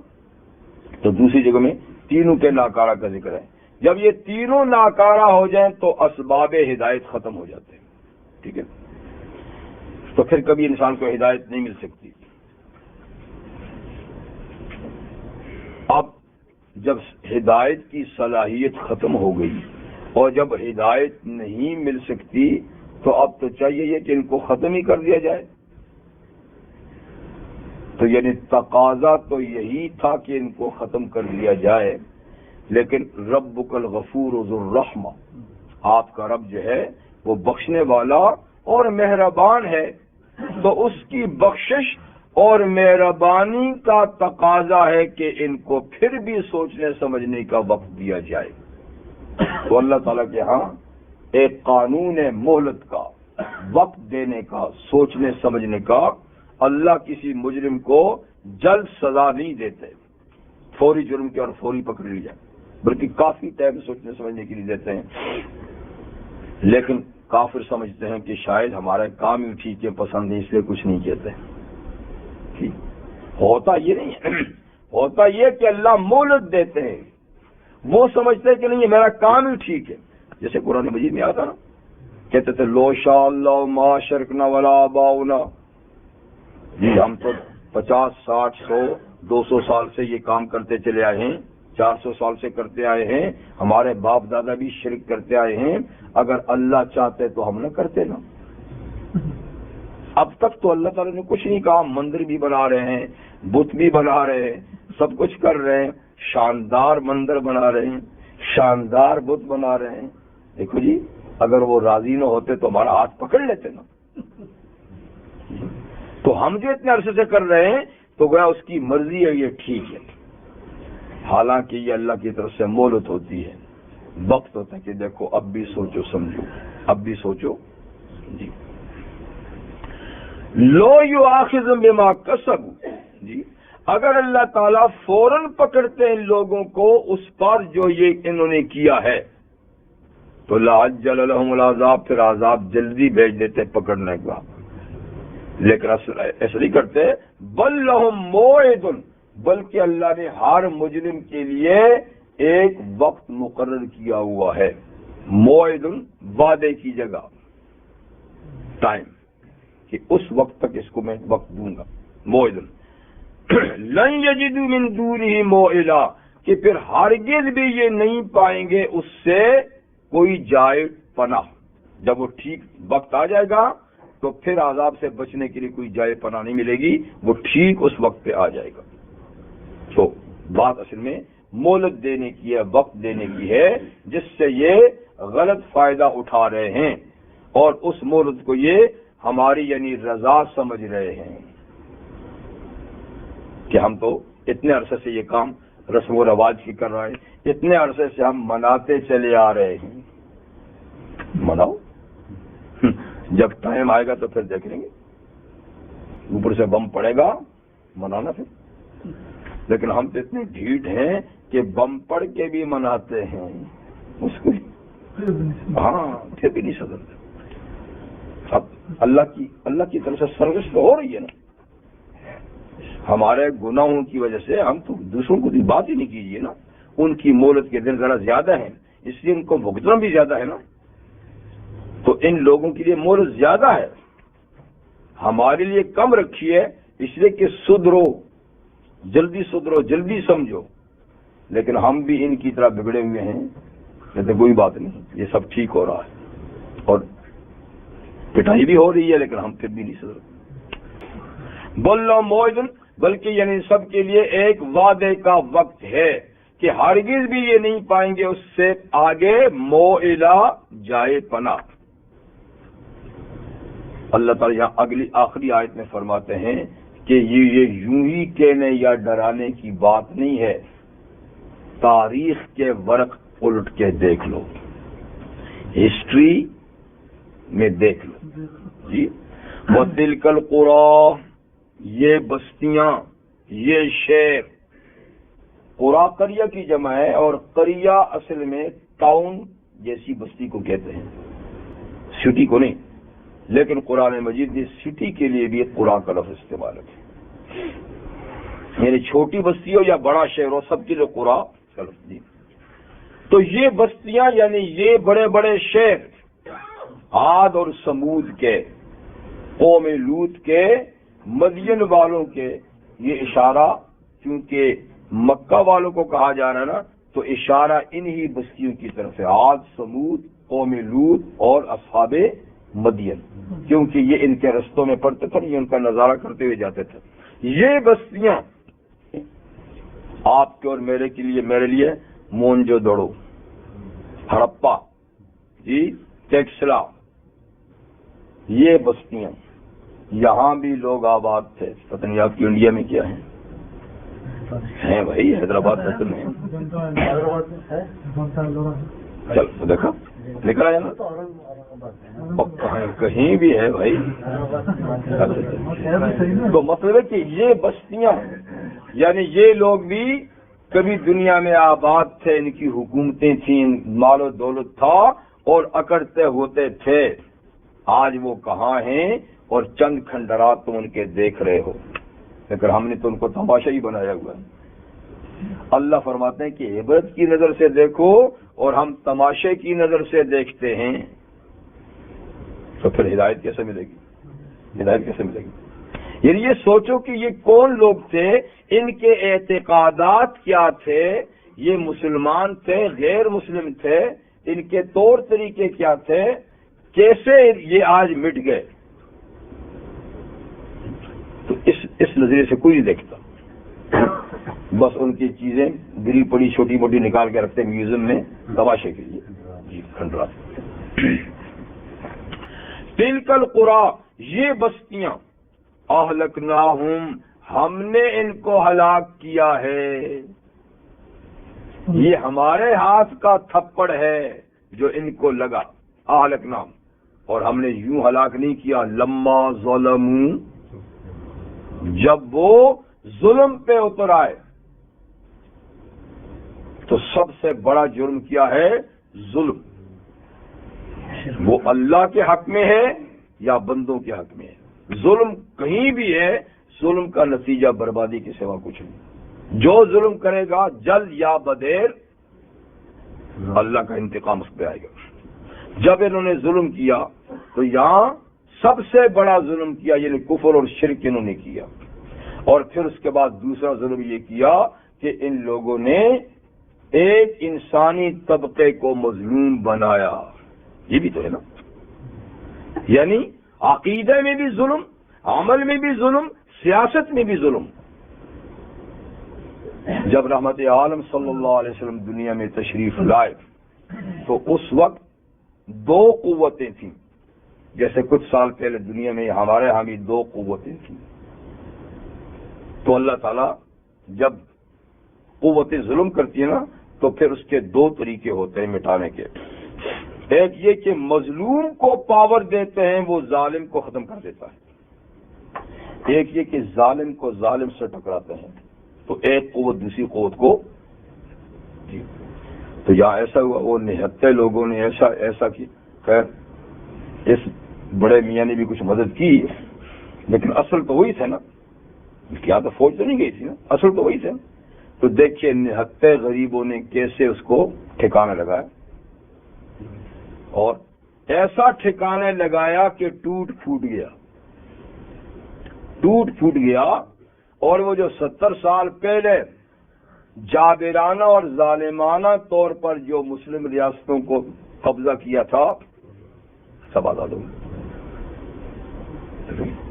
تو دوسری جگہ میں تینوں کے ناکارہ کا ذکر ہے۔ جب یہ تینوں ناکارہ ہو جائیں تو اسباب ہدایت ختم ہو جاتے ہیں، ٹھیک ہے؟ تو پھر کبھی انسان کو ہدایت نہیں مل سکتی۔ اب جب ہدایت کی صلاحیت ختم ہو گئی اور جب ہدایت نہیں مل سکتی، تو اب تو چاہیے یہ کہ ان کو ختم ہی کر دیا جائے۔ تو یعنی تقاضا تو یہی تھا کہ ان کو ختم کر دیا جائے، لیکن ربک الغفور ذو الرحمہ، آپ کا رب جو ہے وہ بخشنے والا اور مہربان ہے، تو اس کی بخشش اور مہربانی کا تقاضا ہے کہ ان کو پھر بھی سوچنے سمجھنے کا وقت دیا جائے۔ تو اللہ تعالیٰ کے ہاں ایک قانون مہلت کا، وقت دینے کا، سوچنے سمجھنے کا۔ اللہ کسی مجرم کو جلد سزا نہیں دیتے فوری جرم کے اور فوری پکڑ لی جائے، بلکہ کافی ٹائم سوچنے سمجھنے کے لیے دیتے ہیں۔ لیکن کافر سمجھتے ہیں کہ شاید ہمارا کام ہی ٹھیک ہے، پسند نہیں، اس لیے کچھ نہیں کہتے۔ ہوتا یہ نہیں ہے، ہوتا یہ کہ اللہ مہلت دیتے ہیں، وہ سمجھتے ہیں کہ نہیں یہ میرا کام ہی ٹھیک ہے۔ جیسے قرآن مجید میں آتا نا، کہتے تھے لو شاء اللہ ما شرکنا ولا آباؤنا، جی ہم تو 50 60 100 200 سال سے یہ کام کرتے چلے آئے ہیں، 400 سال سے کرتے آئے ہیں، ہمارے باپ دادا بھی شرک کرتے آئے ہیں، اگر اللہ چاہتے تو ہم نہ کرتے نا۔ اب تک تو اللہ تعالیٰ نے کچھ نہیں کہا، مندر بھی بنا رہے ہیں، بت بھی بنا رہے ہیں، سب کچھ کر رہے ہیں، شاندار مندر بنا رہے ہیں، شاندار بت بنا رہے ہیں۔ دیکھو جی، اگر وہ راضی نہ ہوتے تو ہمارا ہاتھ پکڑ لیتے نا۔ تو ہم جو اتنے عرصے سے کر رہے ہیں تو گویا اس کی مرضی ہے، یہ ٹھیک ہے، حالانکہ یہ اللہ کی طرف سے مہلت ہوتی ہے، وقت ہوتا ہے کہ دیکھو اب بھی سوچو سمجھو، اب بھی سوچو جی۔ لو یؤاخذ بما کسبوا، جی اگر اللہ تعالیٰ فوراً پکڑتے ہیں لوگوں کو اس پر جو یہ انہوں نے کیا ہے، تو لعجل لهم العذاب، پھر عذاب جلدی بھیج دیتے پکڑنے کا، لیکن ایسا نہیں کرتے۔ بل لهم موعد، بلکہ اللہ نے ہر مجرم کے لیے ایک وقت مقرر کیا ہوا ہے۔ موعد وعدے کی جگہ، ٹائم، کہ اس وقت تک اس کو میں وقت دوں گا۔ موعد لن یجدوا من دونہ موئلا، کہ پھر ہرگز بھی یہ نہیں پائیں گے اس سے کوئی جائے پناہ۔ جب وہ ٹھیک وقت آ جائے گا تو پھر عذاب سے بچنے کے لیے کوئی جائے پناہ نہیں ملے گی، وہ ٹھیک اس وقت پہ آ جائے گا۔ تو بات اصل میں مہلت دینے کی ہے، وقت دینے کی ہے، جس سے یہ غلط فائدہ اٹھا رہے ہیں، اور اس مہلت کو یہ ہماری یعنی رضا سمجھ رہے ہیں کہ ہم تو اتنے عرصے سے یہ کام رسم و رواج کی کر رہے ہیں، اتنے عرصے سے ہم مناتے چلے آ رہے ہیں، مناؤ، جب ٹائم آئے گا تو پھر دیکھ لیں گے، اوپر سے بم پڑے گا، منانا پھر۔ لیکن ہم تو اتنے ڈھیٹ ہیں کہ بم پڑ کے بھی مناتے ہیں اس کو، ہاں پھر بھی نہیں سدرتے۔ اب اللہ کی طرف سے سروس تو ہو رہی ہے نا، ہمارے گناہوں کی وجہ سے ہم تو دوسروں کو بات ہی نہیں کیجیے نا، ان کی مہلت کے دن ذرا زیادہ ہیں، اس لیے ان کو بھگتنا بھی زیادہ ہے نا، تو ان لوگوں کے لیے مہلت زیادہ ہے، ہمارے لیے کم رکھی ہے، اس لیے کہ سدھرو، جلدی سدھرو، جلدی سمجھو، لیکن ہم بھی ان کی طرح بگڑے ہوئے ہیں، کہتے کوئی بات نہیں، یہ سب ٹھیک ہو رہا ہے اور پٹائی بھی ہو رہی ہے لیکن ہم پھر بھی نہیں سدھر۔ بولو موعدن، بلکہ یعنی سب کے لیے ایک وعدے کا وقت ہے کہ ہرگز بھی یہ نہیں پائیں گے اس سے آگے موئلہ جائے پناہ۔ اللہ تعالیٰ یہاں اگلی آخری آیت میں فرماتے ہیں کہ یہ یوں ہی کہنے یا ڈرانے کی بات نہیں ہے، تاریخ کے ورق الٹ کے دیکھ لو، ہسٹری میں دیکھ لو جی۔ وَتِلْكَ الْقُرَىٰ، یہ بستیاں، یہ شہر، قریٰ قریہ کی جمع ہے اور قریہ اصل میں ٹاؤن جیسی بستی کو کہتے ہیں، سٹی کو نہیں، لیکن قرآن مجید نے سٹی کے لیے بھی قریٰ کا لفظ استعمال ہے، یعنی چھوٹی بستی ہو یا بڑا شہر ہو سب کے لیے قریٰ کا لفظ دی۔ تو یہ بستیاں یعنی یہ بڑے بڑے شہر، عاد اور سمود کے، قوم لوط کے، مدین والوں کے، یہ اشارہ کیونکہ مکہ والوں کو کہا جا رہا ہے نا، تو اشارہ انہی بستیوں کی طرف ہے، عاد، سمود، قوم لوط اور اصحاب مدین، کیونکہ یہ ان کے رستوں میں پڑتے تھے، یہ ان کا نظارہ کرتے ہوئے جاتے تھے۔ یہ بستیاں آپ کے اور میرے لیے مونجو دڑو، ہڑپا جی، ٹیکسلا، یہ بستیاں، یہاں بھی لوگ آباد تھے۔ پتہ نہیں آپ کی انڈیا میں کیا ہے بھائی، حیدرآباد میں چل دیکھا نکلا ہے نا، کہیں بھی ہے بھائی۔ تو مطلب ہے کہ یہ بستیاں یعنی یہ لوگ بھی کبھی دنیا میں آباد تھے، ان کی حکومتیں تھیں، مال و دولت تھا اور اکڑتے ہوتے تھے، آج وہ کہاں ہیں اور چند کھنڈرات تم ان کے دیکھ رہے ہو، لیکن ہم نے تو ان کو تماشا ہی بنایا ہوا ہے۔ اللہ فرماتے ہیں کہ عبرت کی نظر سے دیکھو اور ہم تماشے کی نظر سے دیکھتے ہیں، تو پھر ہدایت کیسے ملے گی؟ ہدایت کیسے ملے گی؟ یعنی یہ سوچو کہ یہ کون لوگ تھے، ان کے اعتقادات کیا تھے، یہ مسلمان تھے، غیر مسلم تھے، ان کے طور طریقے کیا تھے، کیسے یہ آج مٹ گئے؟ تو اس نظریے سے کوئی نہیں دیکھتا، بس ان کی چیزیں گری پڑی چھوٹی موٹی نکال کے رکھتے میوزیم میں تماشے کے لیے جی کھنڈرا۔ تلک القریٰ، یہ بستیاں، اہلکناہم، ہم نے ان کو ہلاک کیا ہے، یہ ہمارے ہاتھ کا تھپڑ ہے جو ان کو لگا، اہلکناہم، اور ہم نے یوں ہلاک نہیں کیا، لما ظلموا، جب وہ ظلم پہ اتر آئے۔ تو سب سے بڑا جرم کیا ہے؟ ظلم، وہ اللہ کے حق میں ہے یا بندوں کے حق میں ہے، ظلم کہیں بھی ہے، ظلم کا نتیجہ بربادی کے سوا کچھ نہیں۔ جو ظلم کرے گا جلد یا بدیر اللہ کا انتقام اس پہ آئے گا۔ جب انہوں نے ظلم کیا تو یہاں سب سے بڑا ظلم کیا، یعنی کفر اور شرک انہوں نے کیا، اور پھر اس کے بعد دوسرا ظلم یہ کیا کہ ان لوگوں نے ایک انسانی طبقے کو مظلوم بنایا، یہ بھی تو ہے نا، یعنی عقیدہ میں بھی ظلم، عمل میں بھی ظلم، سیاست میں بھی ظلم۔ جب رحمت عالم صلی اللہ علیہ وسلم دنیا میں تشریف لائے تو اس وقت دو قوتیں تھیں، جیسے کچھ سال پہلے دنیا میں ہمارے ہاں بھی دو قوتیں تھیں۔ تو اللہ تعالیٰ جب قوتیں ظلم کرتی ہیں نا تو پھر اس کے دو طریقے ہوتے ہیں مٹانے کے، ایک یہ کہ مظلوم کو پاور دیتے ہیں، وہ ظالم کو ختم کر دیتا ہے، ایک یہ کہ ظالم کو ظالم سے ٹکراتے ہیں، تو ایک قوت دوسری قوت کو جی۔ تو یہاں ایسا ہوا، وہ نہتے لوگوں نے ایسا کی، خیر اس بڑے میاں نے بھی کچھ مدد کی، لیکن اصل تو وہی تھے نا، کیا تو فوج تو نہیں گئی تھی نا، اصل تو وہی تھے۔ تو دیکھیے نہتے غریبوں نے کیسے اس کو ٹھکانے لگایا، اور ایسا ٹھکانے لگایا کہ ٹوٹ پھوٹ گیا، اور وہ جو 70 سال پہلے جابرانہ اور ظالمانہ طور پر جو مسلم ریاستوں کو قبضہ کیا تھا سب آزاد ہو گئے.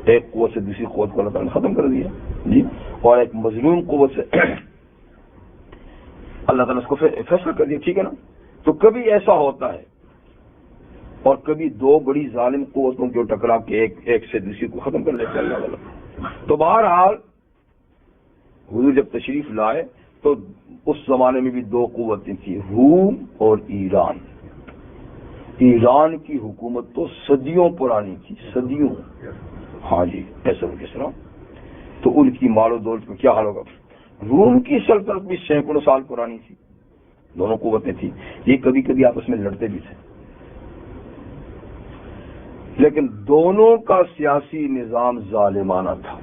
ایک قوت سے دوسری قوت کو اللہ تعالیٰ نے ختم کر دیا جی, اور ایک مظلوم قوت سے اللہ تعالیٰ نے اس کو فیصلہ کر دیا. ٹھیک ہے نا. تو کبھی ایسا ہوتا ہے اور کبھی دو بڑی ظالم قوتوں کے ٹکرا کے ایک سے دوسری کو ختم کر لیتے اللہ تعالیٰ. تو بہرحال حضور جب تشریف لائے تو اس زمانے میں بھی دو قوتیں تھیں, روم اور ایران. ایران کی حکومت تو صدیوں پرانی تھی, صدیوں. ہاں جی ایسا کس طرح. تو ان کی مال و دولت میں کیا حال ہوگا. روم کی سلطنت بھی سینکڑوں سال پرانی تھی, دونوں قوتیں تھیں. یہ کبھی کبھی آپس میں لڑتے بھی تھے, لیکن دونوں کا سیاسی نظام ظالمانہ تھا.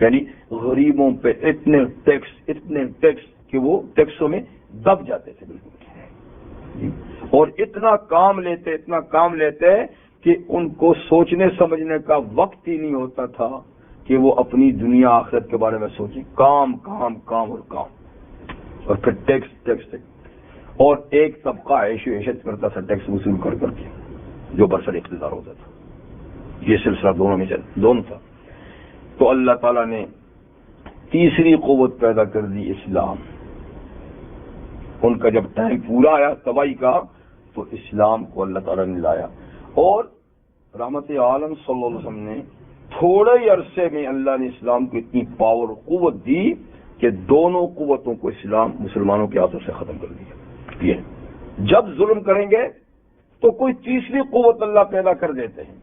یعنی غریبوں پہ اتنے ٹیکس کہ وہ ٹیکسوں میں دب جاتے تھے بالکل, اور اتنا کام لیتے کہ ان کو سوچنے سمجھنے کا وقت ہی نہیں ہوتا تھا کہ وہ اپنی دنیا آخرت کے بارے میں سوچیں. کام کام کام اور کام, اور پھر ٹیکس. اور ایک طبقہ عیش و عیشت کرتا تھا ٹیکس وصول کر کے, جو برسر اقتدار ہوتا تھا. یہ سلسلہ دونوں تھا. تو اللہ تعالیٰ نے تیسری قوت پیدا کر دی, اسلام. ان کا جب ٹائم پورا آیا تباہی کا, تو اسلام کو اللہ تعالیٰ نے لایا. اور رحمت عالم صلی اللہ علیہ وسلم نے تھوڑے ہی عرصے میں اللہ نے اسلام کو اتنی پاور قوت دی کہ دونوں قوتوں کو اسلام مسلمانوں کے ہاتھوں سے ختم کر دیا. یہ جب ظلم کریں گے تو کوئی تیسری قوت اللہ پیدا کر دیتے ہیں,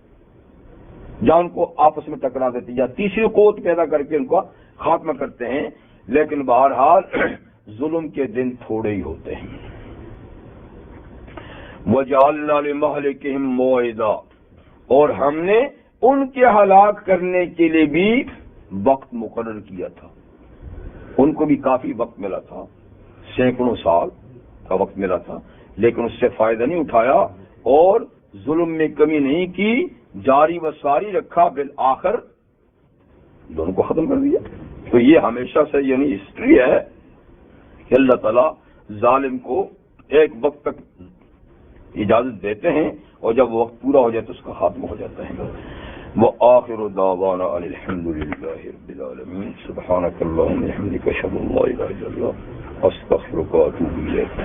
یا ان کو آپس میں ٹکرا دیتے ہیں, یا تیسری قوت پیدا کر کے ان کو خاتمہ کرتے ہیں. لیکن بہرحال ظلم کے دن تھوڑے ہی ہوتے ہیں. وَجَعَلْنَا لِمَهْلِكِهِمْ مَوْعِدًا, اور ہم نے ان کے ہلاک کرنے کے لیے بھی وقت مقرر کیا تھا. ان کو بھی کافی وقت ملا تھا, سینکڑوں سال کا وقت ملا تھا, لیکن اس سے فائدہ نہیں اٹھایا اور ظلم میں کمی نہیں کی, جاری و ساری رکھا, بالآخر دونوں کو ختم کر دیا. تو یہ ہمیشہ سے یعنی ہسٹری ہے کہ اللہ تعالیٰ ظالم کو ایک وقت تک اجازت دیتے ہیں, اور جب وقت پورا ہو جائے تو اس کا خاتمہ ہو جاتا ہے. وآخر دعوانا الحمد للہ رب العالمین. سبحانک اللہم وبحمدک اشہد ان لا الہ الا انت استغفرک واتوب الیک.